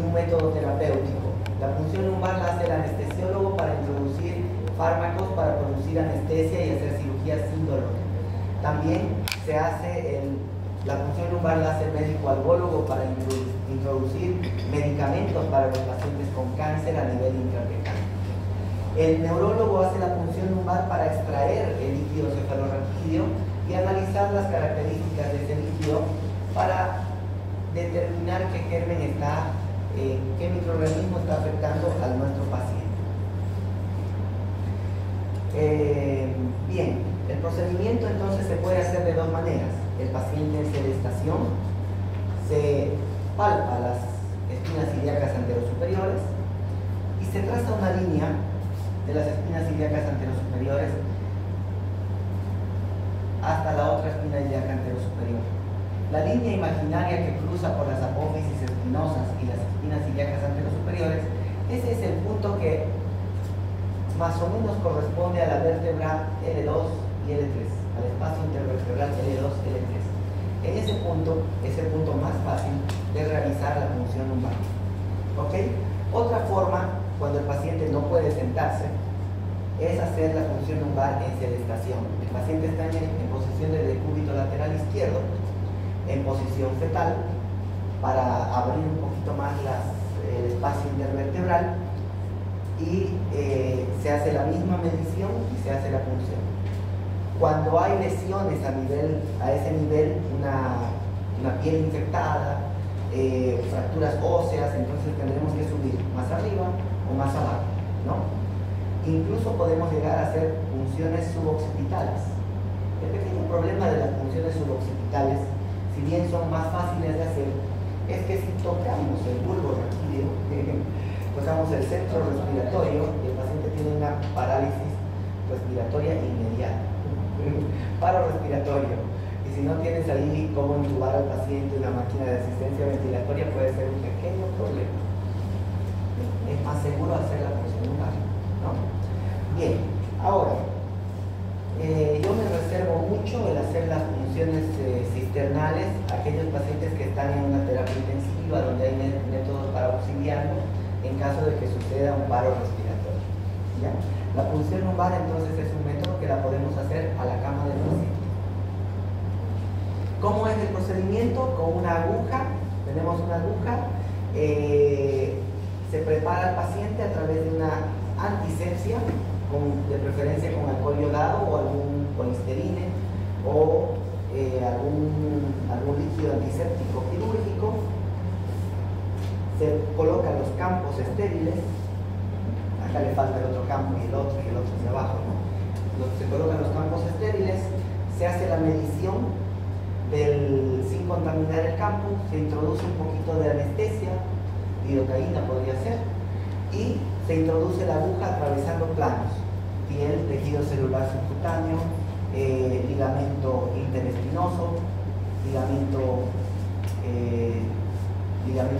un método terapéutico. La punción lumbar la hace el anestesiólogo para introducir fármacos para producir anestesia y hacer cirugía sin dolor. También se hace la punción lumbar la hace el médico algólogo para introducir medicamentos para los pacientes con cáncer a nivel intratecal. El neurólogo hace la punción lumbar para extraer el líquido cefalorraquídeo y analizar las características de ese líquido para determinar qué germen está, qué microorganismo está afectando a nuestro paciente. Bien, el procedimiento entonces se puede hacer de dos maneras. El paciente en sedestación se palpa las espinas ilíacas anterosuperiores y se traza una línea de las espinas ilíacas anterosuperiores hasta la otra espina ilíaca anterosuperior. La línea imaginaria que cruza por las apófisis espinosas y las espinas ilíacas anterosuperiores, ese es el punto que más o menos corresponde a la vértebra L2 y L3, al espacio intervertebral L2 y L3. En ese punto es el punto más fácil de realizar la punción lumbar. ¿Ok? Otra forma, cuando el paciente no puede sentarse, es hacer la punción lumbar en sedestación. El paciente está en posición de decúbito lateral izquierdo, en posición fetal, para abrir un poquito más el espacio intervertebral, y se hace la misma medición y se hace la punción. Cuando hay lesiones a ese nivel, una piel infectada, fracturas óseas, entonces tendremos que subir más arriba o más abajo, ¿no? Incluso podemos llegar a hacer punciones suboccipitales. El pequeño problema de las punciones suboccipitales, si bien son más fáciles de hacer, es que si tocamos el bulbo raquídeo, tocamos el centro respiratorio y el paciente tiene una parálisis respiratoria inmediata, paro respiratorio, y si no tienes ahí cómo intubar al paciente en la máquina de asistencia ventilatoria, puede ser un pequeño problema. Es más seguro hacer la punción lumbar, ¿no? Bien, ahora yo me reservo mucho el hacer las punciones cisternales a aquellos pacientes que están en una terapia intensiva donde hay métodos para auxiliarlos en caso de que suceda un paro respiratorio. ¿Ya? La punción lumbar entonces es un método que la podemos hacer a la cama del paciente. ¿Cómo es el procedimiento? Con una aguja, tenemos una aguja, se prepara al paciente a través de una antisepsia, de preferencia con alcohol iodado o algún polisterine o algún líquido antiséptico quirúrgico. Se colocan los campos estériles, acá le falta el otro campo y el otro hacia abajo, ¿no? Se colocan los campos estériles, se hace la medición sin contaminar el campo, se introduce un poquito de anestesia, lidocaína podría ser, y se introduce la aguja atravesando planos, piel, tejido celular subcutáneo, ligamento interespinoso, ligamento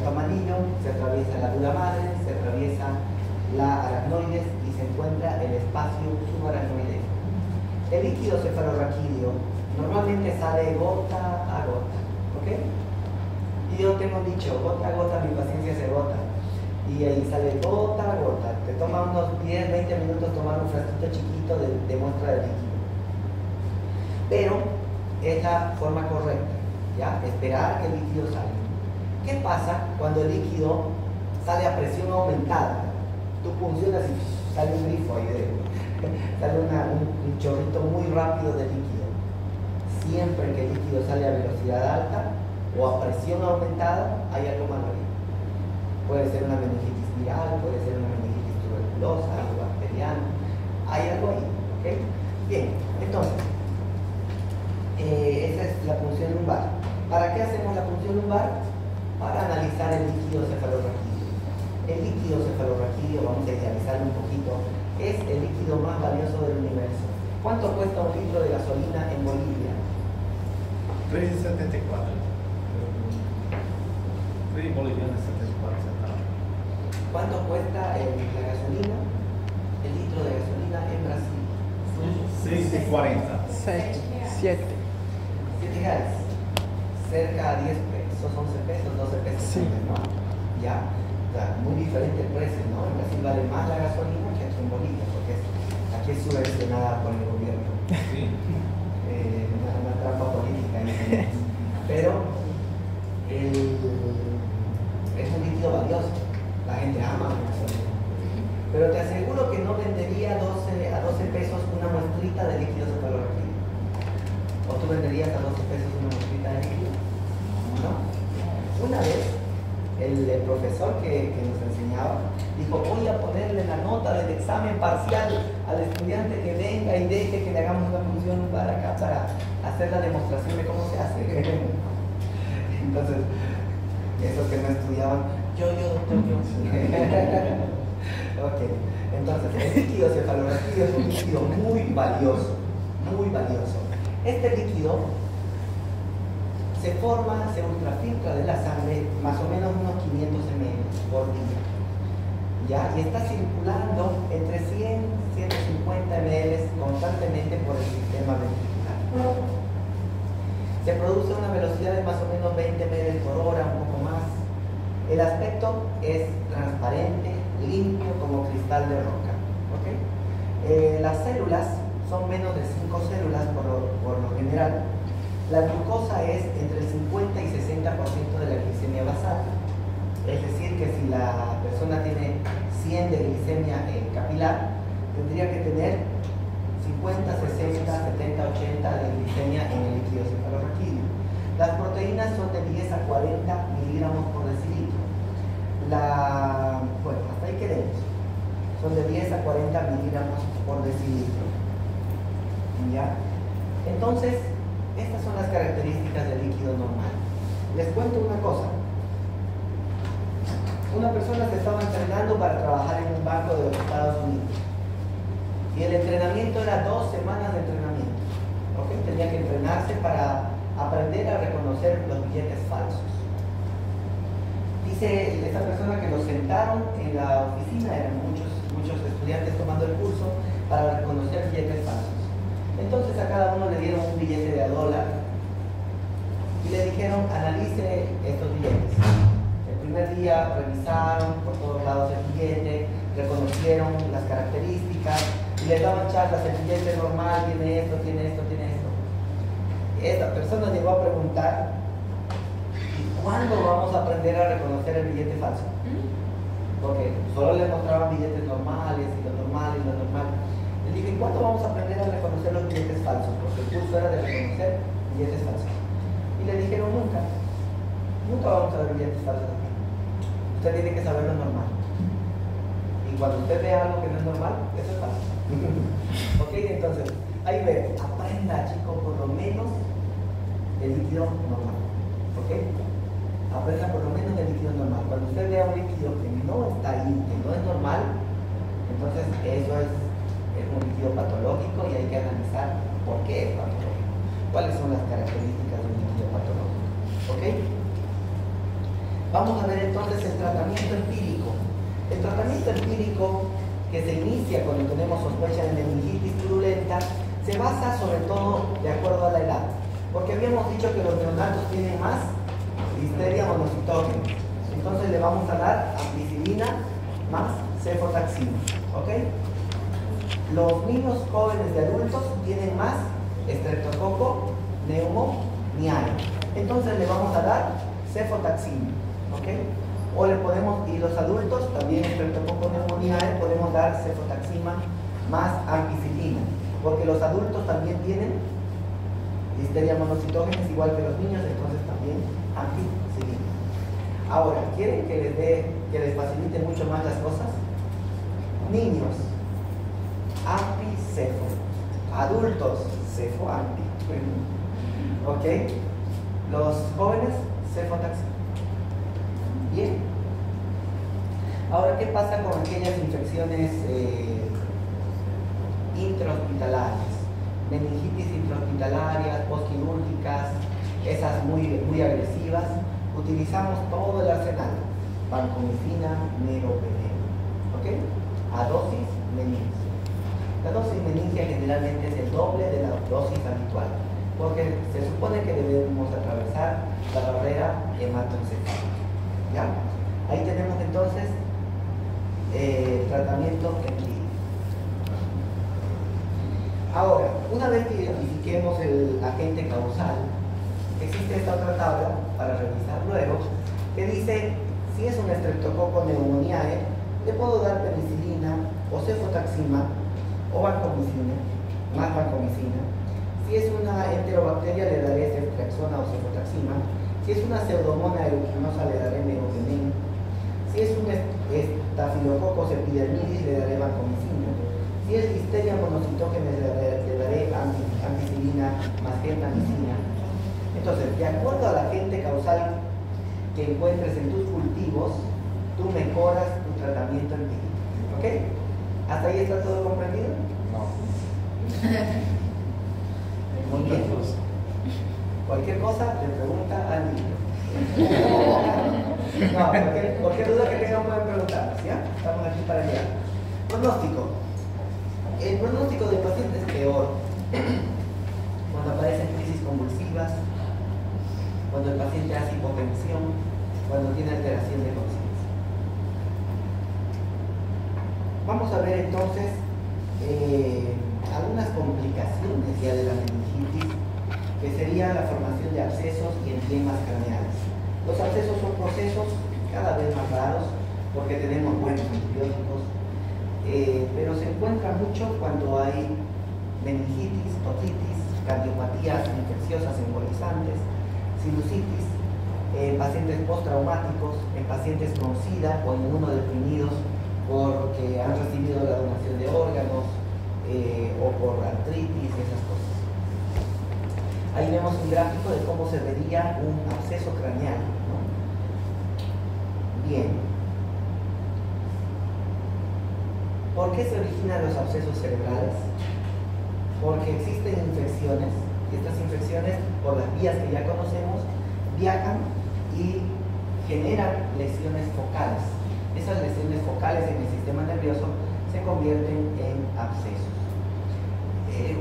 amarillo, se atraviesa la dura madre, se atraviesa la aracnoides y se encuentra el espacio subaracnoideo. El líquido cefalorraquídeo normalmente sale gota a gota, ¿ok? Y yo tengo dicho, gota a gota mi paciencia se gota, y ahí sale gota a gota. Te toma unos 10, 20 minutos tomar un frasquito chiquito de muestra de líquido. Pero es la forma correcta, ¿ya? Esperar que el líquido salga. ¿Qué pasa cuando el líquido sale a presión aumentada? Tú puncionas y sale un grifo ahí, sale un chorrito muy rápido de líquido. Siempre que el líquido sale a velocidad alta o a presión aumentada, hay algo malo ahí. Puede ser una meningitis viral, puede ser una meningitis tuberculosa, algo bacteriano. Hay algo ahí, ¿ok? Bien, entonces, la punción lumbar. ¿Para qué hacemos la punción lumbar? Para analizar el líquido cefalorraquídeo. El líquido cefalorraquídeo, vamos a idealizarlo un poquito, es el líquido más valioso del universo. ¿Cuánto cuesta un litro de gasolina en Bolivia? 3,74. 3 bolivianos 74 centavos. ¿Cuánto cuesta la gasolina? El litro de gasolina en Brasil. 6,40. 7. 7 reales. Cerca a 10 pesos, 11 pesos, 12 pesos. Sí. ¿No? Ya. O sea, muy diferente el precio, ¿no? En Brasil vale más la gasolina que aquí en Bolivia, porque aquí es subvencionada por el gobierno. Sí. Una trampa política. Pero es un líquido valioso. La gente ama la gasolina. Pero te aseguro que no vendería a 12 pesos una muestrita de líquido cefalorraquídeo. ¿O tú venderías a 12 pesos una muestrita de líquido? ¿No? Una vez, el profesor que nos enseñaba dijo, voy a ponerle la nota del examen parcial al estudiante que venga y deje que le hagamos una función para acá para hacer la demostración de cómo se hace. Entonces, esos que no estudiaban, yo. Ok, entonces el líquido cefalorraquídeo es un líquido muy valioso, muy valioso. Este líquido se forma, se ultrafiltra de la sangre más o menos unos 500 ml por día. ¿Ya? Y está circulando entre 100 y 150 ml constantemente por el sistema ventricular. Se produce a una velocidad de más o menos 20 ml por hora, un poco más. El aspecto es transparente, limpio como cristal de roca. ¿Okay? Las células son menos de 5 células por lo general. La glucosa es entre el 50 y 60% de la glicemia basal. Es decir, que si la persona tiene 100 de glicemia capilar, tendría que tener 50, 60, 70, 80 de glicemia en el líquido cefalorraquídeo. Las proteínas son de 10 a 40 miligramos por decilitro. Bueno, hasta ahí queremos. Son de 10 a 40 miligramos por decilitro. ¿Ya? Entonces, estas son las características del líquido normal. Les cuento una cosa. Una persona se estaba entrenando para trabajar en un banco de los Estados Unidos. Y el entrenamiento era 2 semanas de entrenamiento. ¿Okay? Tenía que entrenarse para aprender a reconocer los billetes falsos. Dice esta persona que lo sentaron en la oficina, eran muchos estudiantes tomando el curso para reconocer billetes falsos. Entonces a cada uno le dieron un billete de $1 y le dijeron, analice estos billetes. El primer día revisaron por todos lados el billete, reconocieron las características y les daban charlas, el billete normal tiene esto, tiene esto, tiene esto. Esta persona llegó a preguntar, ¿cuándo vamos a aprender a reconocer el billete falso? Porque solo les mostraban billetes normales y lo normal y lo normal. Le dije, ¿cuándo vamos a aprender a reconocer los billetes falsos? Porque el curso era de reconocer billetes falsos. Y le dijeron, nunca vamos a ver billetes falsos aquí. Usted tiene que saber lo normal. Y cuando usted ve algo que no es normal, eso es falso. Ok, entonces, ahí ve, aprenda, chico, por lo menos el líquido normal. Ok, aprenda por lo menos el líquido normal. Cuando usted vea un líquido que no está ahí, que no es normal, entonces eso es un líquido patológico y hay que analizar por qué es patológico, cuáles son las características de un líquido patológico. ¿Ok? Vamos a ver entonces el tratamiento empírico. El tratamiento empírico que se inicia cuando tenemos sospecha de meningitis purulenta se basa sobre todo de acuerdo a la edad, porque habíamos dicho que los neonatos tienen más listeria monocitógena. Entonces le vamos a dar ampicilina más cefotaxima. ¿Ok? Los niños jóvenes de adultos tienen más estreptococo pneumoniae. Entonces le vamos a dar cefotaxima. ¿Ok? O le podemos, y los adultos también estreptococo pneumoniae, podemos dar cefotaxima más ampicilina, porque los adultos también tienen listeria monocitógena igual que los niños, entonces también ampicilina. Ahora, ¿quieren que les facilite mucho más las cosas? Niños, ampicefo. Adultos, cefoampi. ¿Ok? Los jóvenes, cefotaxima. Bien. Ahora, ¿qué pasa con aquellas infecciones intrahospitalarias? Meningitis intrahospitalarias, postquirúrgicas, esas muy agresivas. Utilizamos todo el arsenal. Vancomicina, meropenem. ¿Ok? A dosis meningia. La dosis meningia generalmente es el doble de la dosis habitual, porque se supone que debemos atravesar la barrera hematoencefálica. ¿Ya? Ahí tenemos entonces tratamiento empírico. Ahora, una vez que identifiquemos el agente causal, existe esta otra tabla para revisar luego, que dice si es un Streptococcus pneumoniae, le puedo dar penicilina o cefotaxima o vancomicina, más vancomicina. Si es una enterobacteria, le daré ceftriaxona o cefotaxima. Si es una pseudomonas aeruginosa, le daré meropenem. Si es un Staphylococcus epidermidis, le daré vancomicina. Si es Listeria monocytogenes, le daré ampicilina más gentamicina. Entonces, de acuerdo al agente causal que encuentres en tus cultivos, tú mejoras tu tratamiento empírico. ¿Ok? ¿Hasta ahí está todo comprendido? No. Muy bien. Cualquier cosa, le pregunta al niño. No, cualquier duda que tengan pueden preguntar. ¿Ya? Estamos aquí para allá. Pronóstico. El pronóstico del paciente es peor cuando aparecen crisis convulsivas, cuando el paciente hace hipotensión, cuando tiene alteración de conciencia. Vamos a ver entonces algunas complicaciones ya de la meningitis, que sería la formación de abscesos y edemas craneales. Los abscesos son procesos cada vez más raros porque tenemos buenos antibióticos, pero se encuentra mucho cuando hay meningitis, otitis, cardiopatías infecciosas embolizantes, sinusitis, en pacientes postraumáticos, en pacientes con SIDA o inmunodeprimidos porque han recibido la donación de órganos o por artritis, esas cosas. Ahí vemos un gráfico de cómo se vería un absceso craneal, ¿no? Bien. ¿Por qué se originan los abscesos cerebrales? Porque existen infecciones, y estas infecciones, por las vías que ya conocemos, viajan y generan lesiones focales. Esas lesiones focales en el sistema nervioso se convierten en abscesos.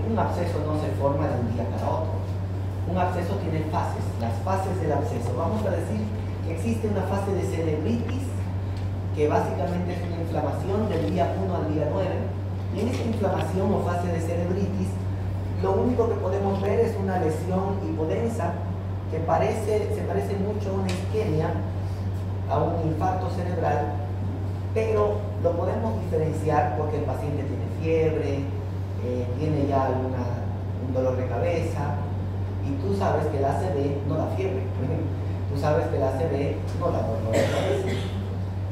Un absceso no se forma de un día para otro. Un absceso tiene fases, las fases del absceso. Vamos a decir que existe una fase de cerebritis, que básicamente es una inflamación del día 1 al día 9. Y en esta inflamación o fase de cerebritis, lo único que podemos ver es una lesión hipodensa que se parece mucho a una isquemia, a un infarto cerebral, pero lo podemos diferenciar porque el paciente tiene fiebre, tiene ya un dolor de cabeza, y tú sabes que el ACV no da fiebre, tú sabes que el ACV no da dolor de cabeza.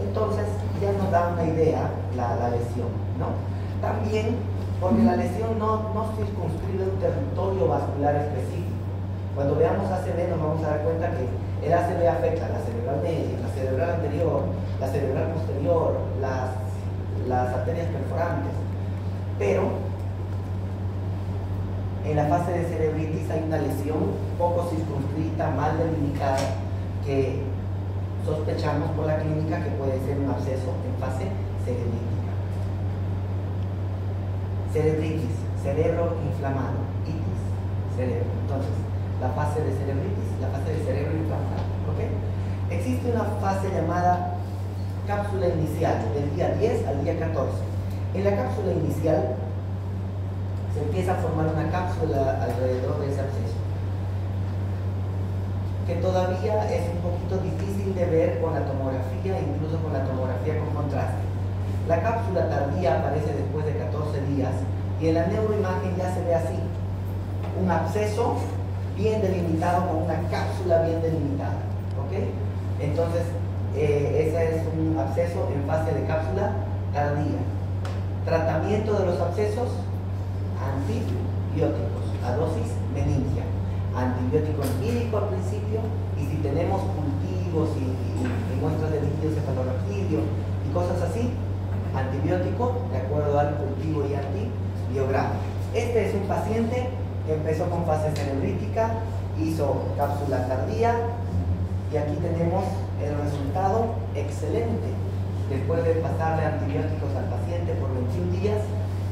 Entonces ya nos da una idea la lesión, ¿no? También porque la lesión no circunscribe un territorio vascular específico. Cuando veamos ACV nos vamos a dar cuenta que el ACV afecta a la cerebral media, la cerebral anterior, la cerebral posterior, las arterias perforantes. Pero en la fase de cerebritis hay una lesión poco circunscrita, mal delimitada, que sospechamos por la clínica que puede ser un absceso en fase cerebrítica. Cerebritis, cerebro inflamado, itis, cerebro. Entonces, la fase de cerebritis, la fase de cerebro inflamado. ¿Okay? Existe una fase llamada cápsula inicial, del día 10 al día 14. En la cápsula inicial se empieza a formar una cápsula alrededor de ese absceso, que todavía es un poquito difícil de ver con la tomografía, incluso con la tomografía con contraste. La cápsula tardía aparece después de 14 días y en la neuroimagen ya se ve así, un absceso bien delimitado con una cápsula bien delimitada. ¿Okay? Entonces, ese es un absceso en fase de cápsula tardía. Tratamiento de los abscesos: antibióticos a dosis meningia. antibiótico empírico al principio, y si tenemos cultivos y muestras de líquido cefalorraquídeo y cosas así, antibiótico de acuerdo al cultivo y antibiograma. Este es un paciente que empezó con fase cerebrítica, hizo cápsula tardía y aquí tenemos el resultado excelente. Después de pasarle antibióticos al paciente por 21 días,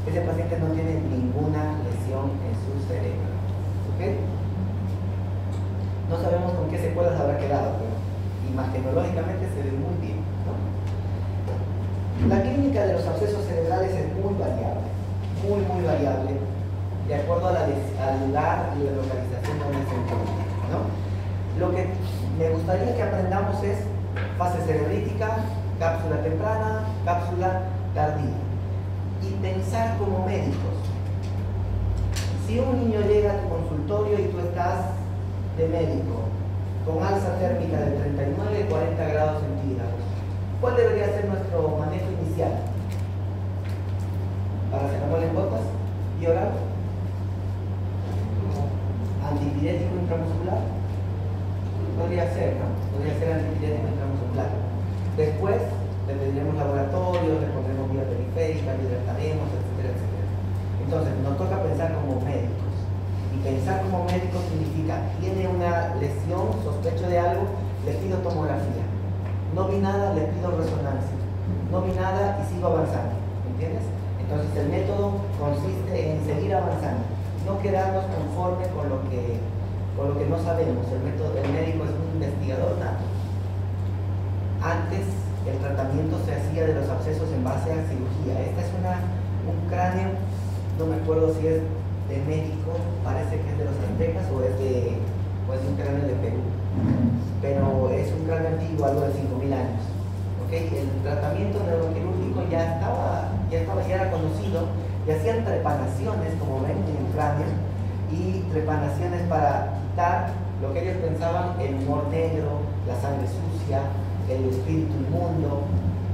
ese paciente no tiene ninguna lesión en su cerebro. ¿Okay? No sabemos con qué secuelas habrá quedado, pero imagenológicamente se ve muy bien, ¿no? La clínica de los abscesos cerebrales es muy variable, muy variable, de acuerdo a al lugar y la localización donde se encuentra, ¿no? Lo que me gustaría que aprendamos es fase cerebrítica, cápsula temprana, cápsula tardía, y pensar como médicos. Si un niño llega a tu consultorio y tú estás de médico con alza térmica de 39-40 grados centígrados, ¿cuál debería ser nuestro manejo inicial? ¿Paracetamol en gotas y oral? ¿Antipirético intramuscular? Podría ser, ¿no? Podría ser antipirético intramuscular. Después le pediremos laboratorios, le pondremos vía periférica, le hidrataremos, etcétera, etcétera. Entonces, nos toca pensar como médicos. Y pensar como médico significa, tiene una lesión, sospecho de algo, le pido tomografía. No vi nada, le pido resonancia. No vi nada y sigo avanzando. ¿Entiendes? Entonces, el método consiste en seguir avanzando. No quedarnos conforme con lo que no sabemos. El médico es un investigador nato. Antes, el tratamiento se hacía de los abscesos en base a cirugía. Esta es un cráneo, no me acuerdo si es de México, parece que es de los aztecas o es un cráneo de Perú, pero es un cráneo antiguo, algo de 5.000 años. ¿Okay? El tratamiento neuroquirúrgico ya era conocido, y hacían trepanaciones, como ven en el cráneo, y trepanaciones para quitar lo que ellos pensaban, el humor negro, la sangre sucia, el espíritu inmundo,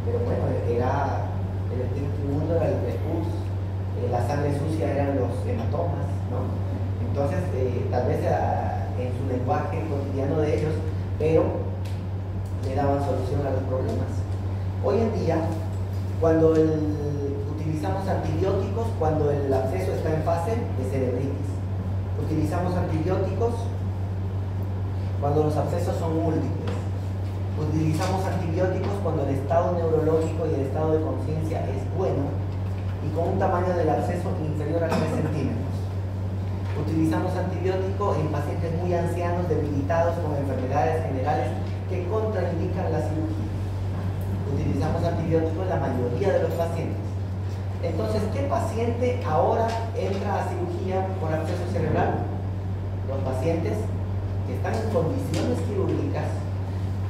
pero bueno, el espíritu inmundo era el prepus, la sangre sucia eran los hematomas, ¿no? Entonces, tal vez en su lenguaje cotidiano de ellos, pero le daban solución a los problemas. Hoy en día, cuando utilizamos antibióticos, cuando el absceso está en fase de cerebritis, utilizamos antibióticos cuando los abscesos son múltiples, utilizamos antibióticos cuando el estado neurológico y el estado de conciencia es bueno y con un tamaño del absceso inferior a 3 centímetros. Utilizamos antibiótico en pacientes muy ancianos, debilitados con enfermedades generales que contraindican la cirugía. Utilizamos antibióticos en la mayoría de los pacientes. Entonces, ¿qué paciente ahora entra a cirugía por absceso cerebral? Los pacientes que están en condiciones quirúrgicas.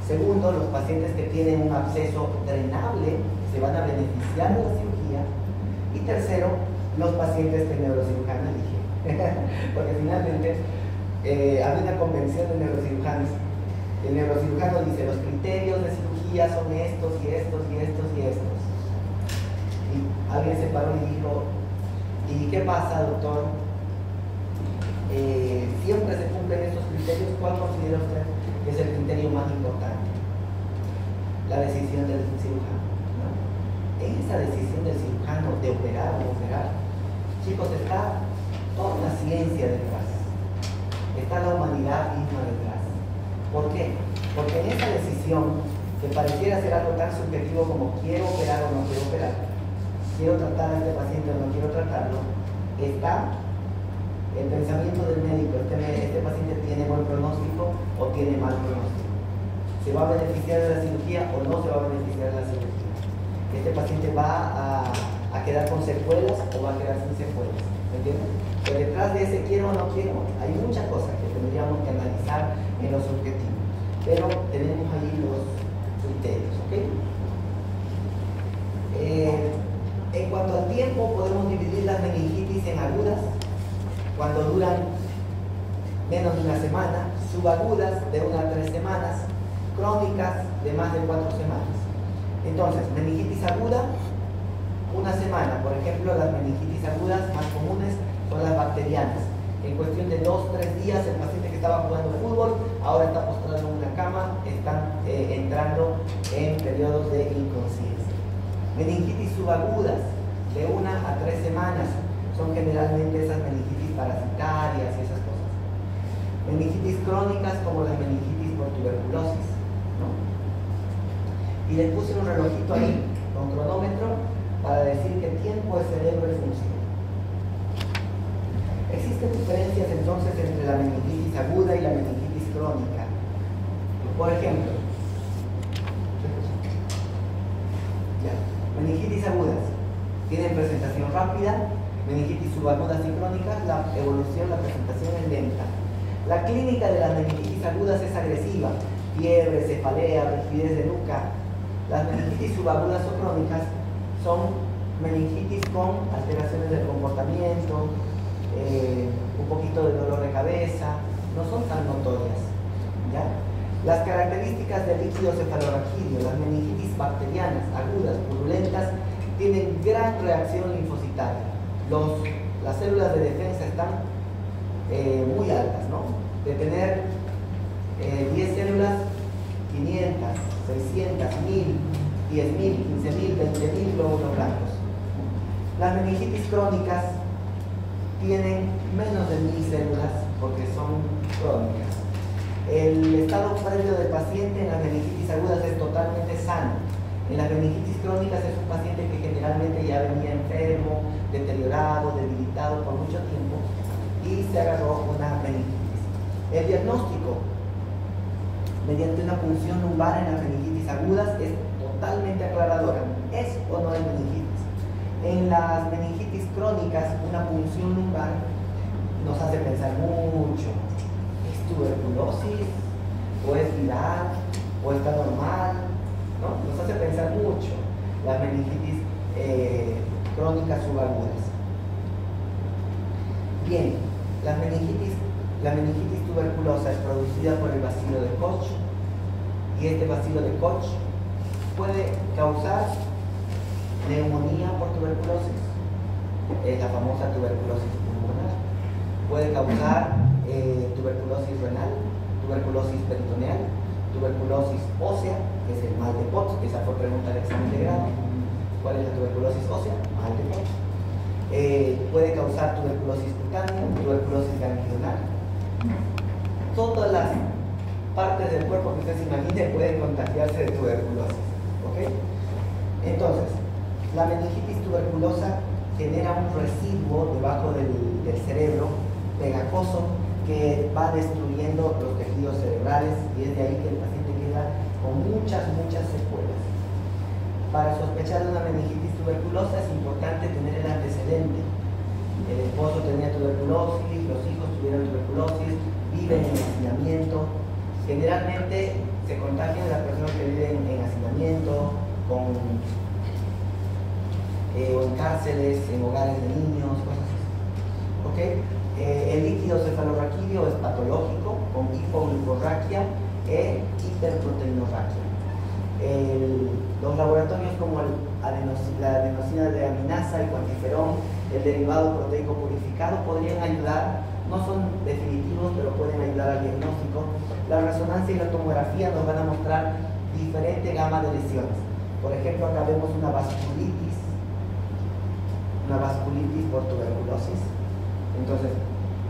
Segundo, los pacientes que tienen un absceso drenable, se van a beneficiar de la cirugía. Y tercero, los pacientes que el neurocirujano elige. Porque finalmente hay una convención de neurocirujanos. El neurocirujano dice, los criterios de cirugía son estos y estos y estos y estos. Y alguien se paró y dijo, ¿y qué pasa, doctor? Siempre se cumplen estos criterios. ¿Cuál considera usted que es el criterio más importante? La decisión del cirujano, ¿no? En esa decisión del cirujano de operar o no operar, chicos, está toda la ciencia detrás, está la humanidad misma detrás. ¿Por qué? Porque en esa decisión, que pareciera ser algo tan subjetivo como quiero operar o no quiero operar, quiero tratar a este paciente o no quiero tratarlo, está el pensamiento del médico. Este paciente tiene buen pronóstico o tiene mal pronóstico. ¿Se va a beneficiar de la cirugía o no se va a beneficiar de la cirugía? Este paciente va a quedar con secuelas o va a quedar sin secuelas. ¿Me entienden? Pero detrás de ese quiero o no quiero, hay muchas cosas que tendríamos que analizar en los objetivos. Pero tenemos ahí los criterios, ¿ok? En cuanto al tiempo, podemos dividir las meningitis en agudas, cuando duran menos de una semana, subagudas de 1 a 3 semanas, crónicas de más de 4 semanas. Entonces, meningitis aguda, 1 semana. Por ejemplo, las meningitis agudas más comunes son las bacterianas. En cuestión de 2 o 3 días, el paciente que estaba jugando fútbol, ahora está postrado en una cama, están entrando en periodos de inconsciencia. Meningitis subagudas, de 1 a 3 semanas, son generalmente esas meningitis parasitarias y esas cosas. Meningitis crónicas como la meningitis por tuberculosis, ¿no? Y les puse un relojito ahí con cronómetro para decir qué tiempo el cerebro funciona. Existen diferencias entonces entre la meningitis aguda y la meningitis crónica. Por ejemplo, meningitis agudas tienen presentación rápida, meningitis subagudas y crónicas, la evolución, la presentación es lenta. La clínica de las meningitis agudas es agresiva, fiebre, cefalea, rigidez de nuca. Las meningitis subagudas o crónicas son meningitis con alteraciones del comportamiento, un poquito de dolor de cabeza, no son tan notorias, ¿ya? Las características del líquido cefalorraquídeo, las meningitis bacterianas agudas, purulentas, tienen gran reacción linfocitaria. Las células de defensa están muy altas, ¿no? De tener 10 células, 500, 600, 1000, 10.000, 15.000, 20.000 glóbulos blancos. Las meningitis crónicas tienen menos de 1000 células porque son crónicas. El estado previo del paciente en las meningitis agudas es totalmente sano. En las meningitis crónicas es un paciente que generalmente ya venía enfermo, deteriorado, debilitado por mucho tiempo y se agarró una meningitis. El diagnóstico mediante una punción lumbar en las meningitis agudas es totalmente aclaradora. ¿Es o no es meningitis? En las meningitis crónicas, una punción lumbar nos hace pensar mucho. ¿Es tuberculosis? ¿O es viral? ¿O está normal? ¿No? Nos hace pensar mucho las meningitis crónicas subagudas. Bien, la meningitis tuberculosa es producida por el bacilo de Koch, y este bacilo de Koch puede causar neumonía por tuberculosis, la famosa tuberculosis pulmonar, puede causar tuberculosis renal, tuberculosis peritoneal, tuberculosis ósea, que es el mal de Potts. Esa fue pregunta del examen de grado. ¿Cuál es la tuberculosis ósea? Mal de Potts. Puede causar tuberculosis cutánea, tuberculosis ganglionar. Todas las partes del cuerpo que ustedes se imaginen pueden contagiarse de tuberculosis. ¿Ok? Entonces, la meningitis tuberculosa genera un residuo debajo del cerebro pegajoso que va destruyendo los tejidos cerebrales, y es de ahí que el paciente queda con muchas secuelas. Para sospechar de una meningitis tuberculosa es importante tener el antecedente. El esposo tenía tuberculosis, los hijos tuvieron tuberculosis, viven en hacinamiento. Generalmente se contagian las personas que viven en hacinamiento, o en cárceles, en hogares de niños, cosas así. ¿Okay? El líquido cefalorraquídeo es patológico, con hipoglucorraquia e hiperproteinorraquia. Los laboratorios como la adenosina de aminasa y cuantiferón, el derivado proteico purificado, podrían ayudar. No son definitivos, pero pueden ayudar al diagnóstico. La resonancia y la tomografía nos van a mostrar diferente gama de lesiones. Por ejemplo, acá vemos una vasculitis por tuberculosis. Entonces,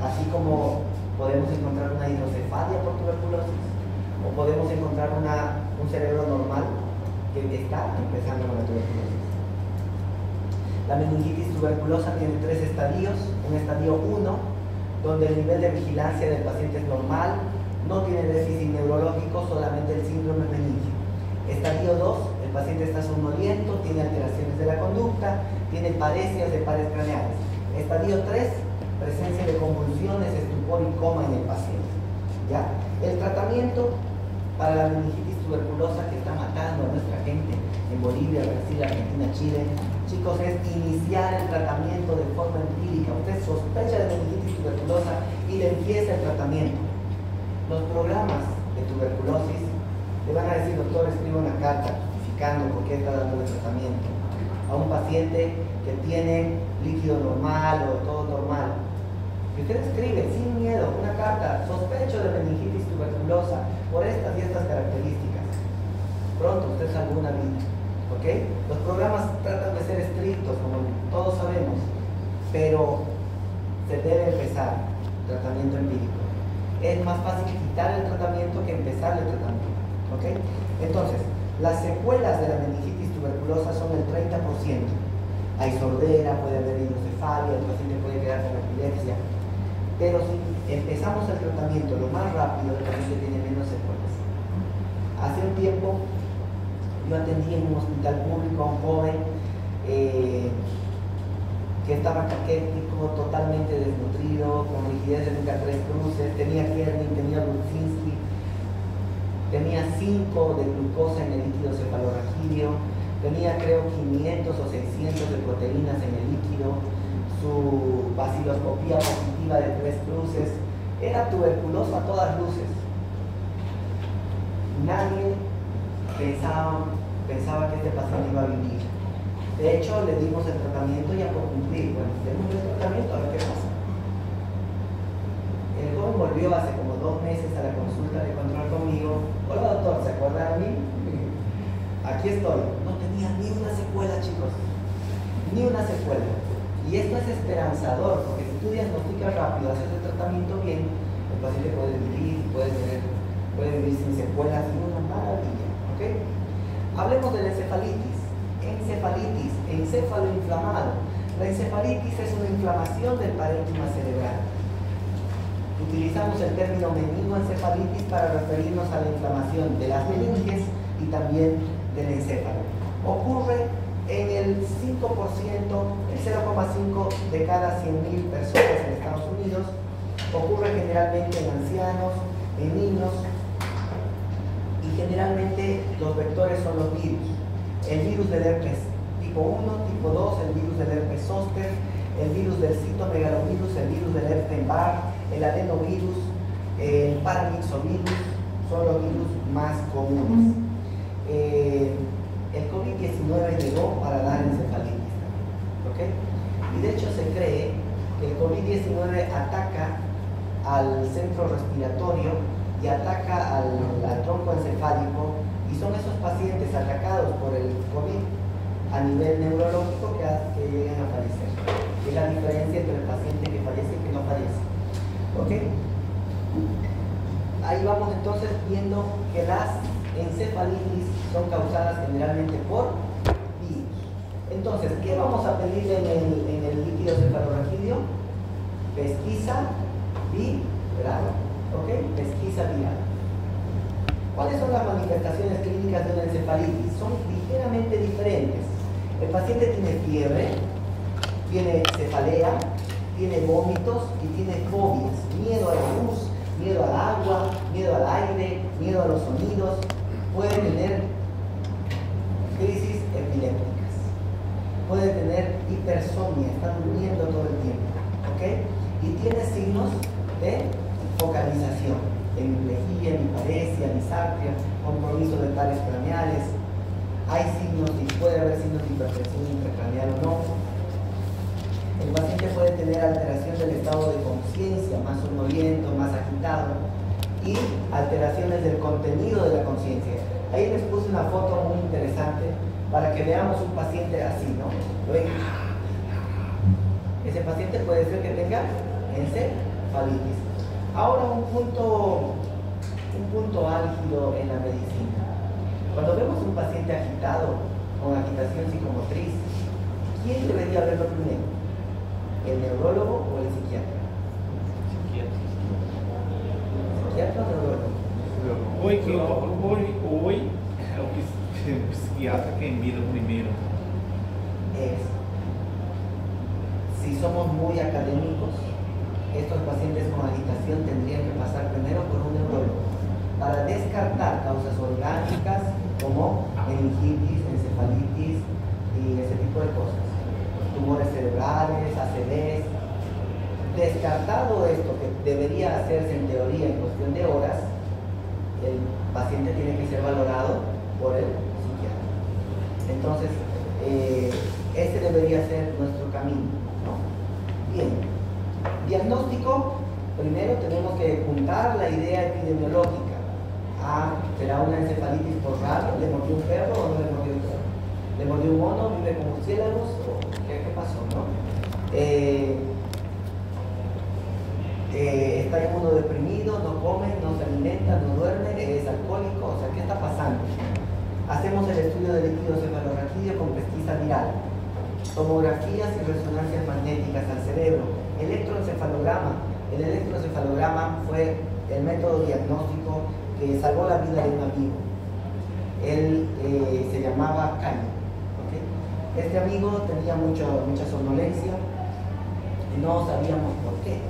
así como podemos encontrar una hidrocefalia por tuberculosis, o podemos encontrar un cerebro normal que está empezando con la tuberculosis. La meningitis tuberculosa tiene 3 estadios. Un estadio 1, donde el nivel de vigilancia del paciente es normal, no tiene déficit neurológico, solamente el síndrome meningio. Estadio 2, el paciente está somnoliento, tiene alteraciones de la conducta, tiene paresias de pares craneales. Estadio 3, presencia de convulsiones, estupor y coma en el paciente. ¿Ya? El tratamiento para la meningitis tuberculosa que está matando a nuestra gente en Bolivia, Brasil, Argentina, Chile, chicos, es iniciar el tratamiento de forma empírica. Usted sospecha de meningitis tuberculosa y le empieza el tratamiento. Los programas de tuberculosis le van a decir: doctor, escriba una carta justificando por qué está dando el tratamiento a un paciente que tiene líquido normal o todo normal. Y usted escribe sin miedo una carta, sospecho de meningitis tuberculosa por estas y estas características. Pronto usted salvó una vida, ¿ok? Los programas tratan de ser estrictos, como todos sabemos, pero se debe empezar tratamiento empírico. Es más fácil quitar el tratamiento que empezar el tratamiento, ¿ok? Entonces, las secuelas de la meningitis tuberculosa son el 30%. Hay sordera, puede haber hidrocefalia, el paciente puede quedar con epilepsia. Pero si empezamos el tratamiento lo más rápido, el paciente tiene menos secuelas. Hace un tiempo yo atendí en un hospital público a un joven que estaba caquético, totalmente desnutrido, con rigidez de nunca 3 cruces, tenía Kerning, tenía Brudzinski, tenía 5 de glucosa en el líquido cefalorraquídeo, tenía creo 500 o 600 de proteínas en el líquido, su baciloscopía positiva de 3 cruces, era tuberculoso a todas luces. Nadie pensaba que este paciente iba a vivir. De hecho, le dimos el tratamiento ya por cumplir. Bueno, tenemos el tratamiento, a ver qué pasa. El joven volvió hace como 2 meses a la consulta de control conmigo. Hola doctor, ¿se acuerda de mí? Aquí estoy. No tenía ni una secuela, chicos. Ni una secuela. Y esto es esperanzador, porque si tú diagnosticas rápido, haces el tratamiento bien, el paciente puede vivir, puede vivir sin secuelas, y una maravilla. ¿Okay? Hablemos de la encefalitis. Encefalitis, encéfalo inflamado. La encefalitis es una inflamación del parénquima cerebral. Utilizamos el término meningoencefalitis para referirnos a la inflamación de las meninges y también del encéfalo. Ocurre en el 5%, el 0,5 de cada 100.000 personas en Estados Unidos. Ocurre generalmente en ancianos, en niños, y generalmente los vectores son los virus. El virus del herpes tipo 1, tipo 2, el virus del herpes zóster, el virus del citomegalovirus, el virus del Epstein-Barr, el adenovirus, el paramyxovirus, son los virus más comunes. El COVID-19 llegó para dar encefalitis también, ¿ok? Y de hecho se cree que el COVID-19 ataca al centro respiratorio y ataca al tronco encefálico, y son esos pacientes atacados por el COVID a nivel neurológico que llegan a fallecer. Es la diferencia entre el paciente que fallece y que no fallece. ¿Ok? Ahí vamos entonces viendo que las encefalitis son causadas generalmente por virus. Entonces, ¿qué vamos a pedirle en el líquido cefalorraquídeo? Pesquisa viral. ¿Ok? Pesquisa viral. ¿Cuáles son las manifestaciones clínicas de una encefalitis? Son ligeramente diferentes. El paciente tiene fiebre, tiene cefalea, tiene vómitos y tiene fobias, miedo a la luz, miedo al agua, miedo al aire, miedo a los sonidos. Puede tener crisis epilépticas, puede tener hipersomnia, está durmiendo todo el tiempo, ¿ok? Y tiene signos de focalización, hemiplegia, hemiparesia, disartria, compromiso de pares craneales. Hay signos, y puede haber signos de hipertensión intracraneal o no. El paciente puede tener alteración del estado de conciencia, más somnoliento, más agitado, y alteraciones del contenido de la conciencia. Ahí les puse una foto muy interesante para que veamos un paciente así, ¿no? ¿Ven? Ese paciente puede ser que tenga encefalitis. Ahora un punto álgido en la medicina. Cuando vemos un paciente agitado, con agitación psicomotriz, ¿quién debería verlo primero? ¿El neurólogo o el psiquiatra? ¿Psiquiatra o neurólogo? Hoy é o psiquiatra quem mira primeiro. Si somos muy académicos, estos pacientes con agitación tendrían que pasar primero por un neurólogo para descartar causas orgánicas como meningitis, encefalitis y ese tipo de cosas, tumores cerebrales, ACVs. Descartado esto, que debería hacerse en teoría en cuestión de horas, el paciente tiene que ser valorado por el psiquiatra. Entonces, este debería ser nuestro camino, ¿no? Bien, Diagnóstico, primero tenemos que juntar la idea epidemiológica. Ah, ¿será una encefalitis por rabia? ¿Le mordió un perro o no le mordió un perro? ¿Le mordió un mono? ¿Vive con murciélagos? ¿Qué pasó, no? Está inmunodeprimido, no come, no se alimenta, no duerme, es alcohólico, o sea, ¿qué está pasando? Hacemos el estudio de líquido cefalorraquídeo con pesquisa viral, tomografías y resonancias magnéticas al cerebro, electroencefalograma. El electroencefalograma fue el método diagnóstico que salvó la vida de un amigo. Él se llamaba Caño. ¿Okay? Este amigo tenía mucha somnolencia y no sabíamos por qué.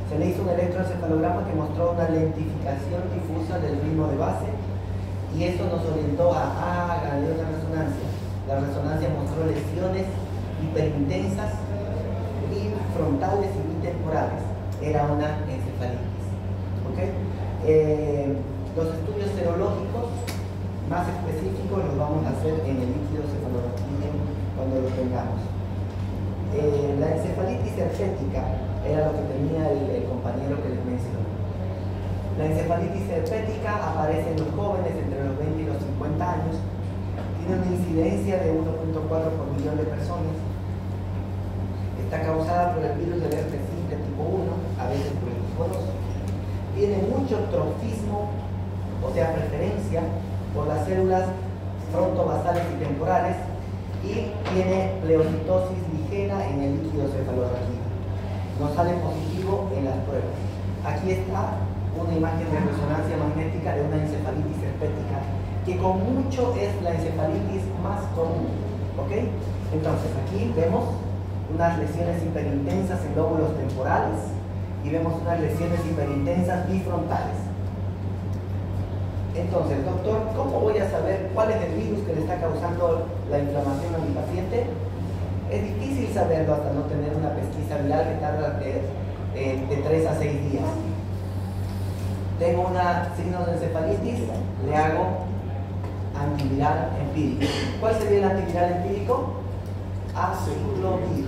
Se le hizo un electroencefalograma que mostró una lentificación difusa del ritmo de base y eso nos orientó a la resonancia. La resonancia mostró lesiones hiperintensas, bifrontales y bitemporales. Era una encefalitis. ¿Okay? Los estudios serológicos más específicos los vamos a hacer en el líquido cefalorraquídeo cuando lo tengamos. La encefalitis herpética era lo que tenía el compañero que les mencioné. La encefalitis herpética aparece en los jóvenes entre los 20 y los 50 años. Tiene una incidencia de 1.4 por millón de personas. Está causada por el virus del herpes simple tipo 1, a veces por el tipo 2. Tiene mucho trofismo, o sea, preferencia por las células frontobasales y temporales, y tiene pleocitosis ligera en el líquido cefalorraquídeo. Nos sale positivo en las pruebas. Aquí está una imagen de resonancia magnética de una encefalitis herpética, que con mucho es la encefalitis más común. ¿Ok? Entonces, aquí vemos unas lesiones hiperintensas en lóbulos temporales y vemos unas lesiones hiperintensas bifrontales. Entonces, doctor, ¿cómo voy a saber cuál es el virus que le está causando la inflamación a mi paciente? Es difícil saberlo hasta no tener una pesquisa viral que tarda de 3 a 6 días. Tengo signos de encefalitis, le hago antiviral empírico. ¿Cuál sería el antiviral empírico? Aciclovir.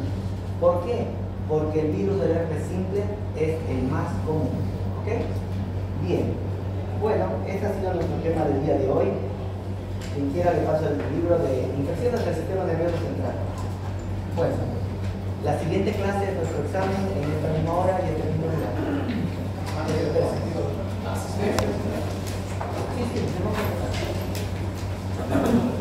¿Por qué? Porque el virus del herpes simple es el más común. ¿Ok? Bien. Bueno, este ha sido nuestro tema del día de hoy. Quien quiera le paso el libro de infecciones del sistema nervioso central. Bueno, la siguiente clase es nuestro examen en esta misma hora y este mismo lugar. Sí, tenemos que empezar.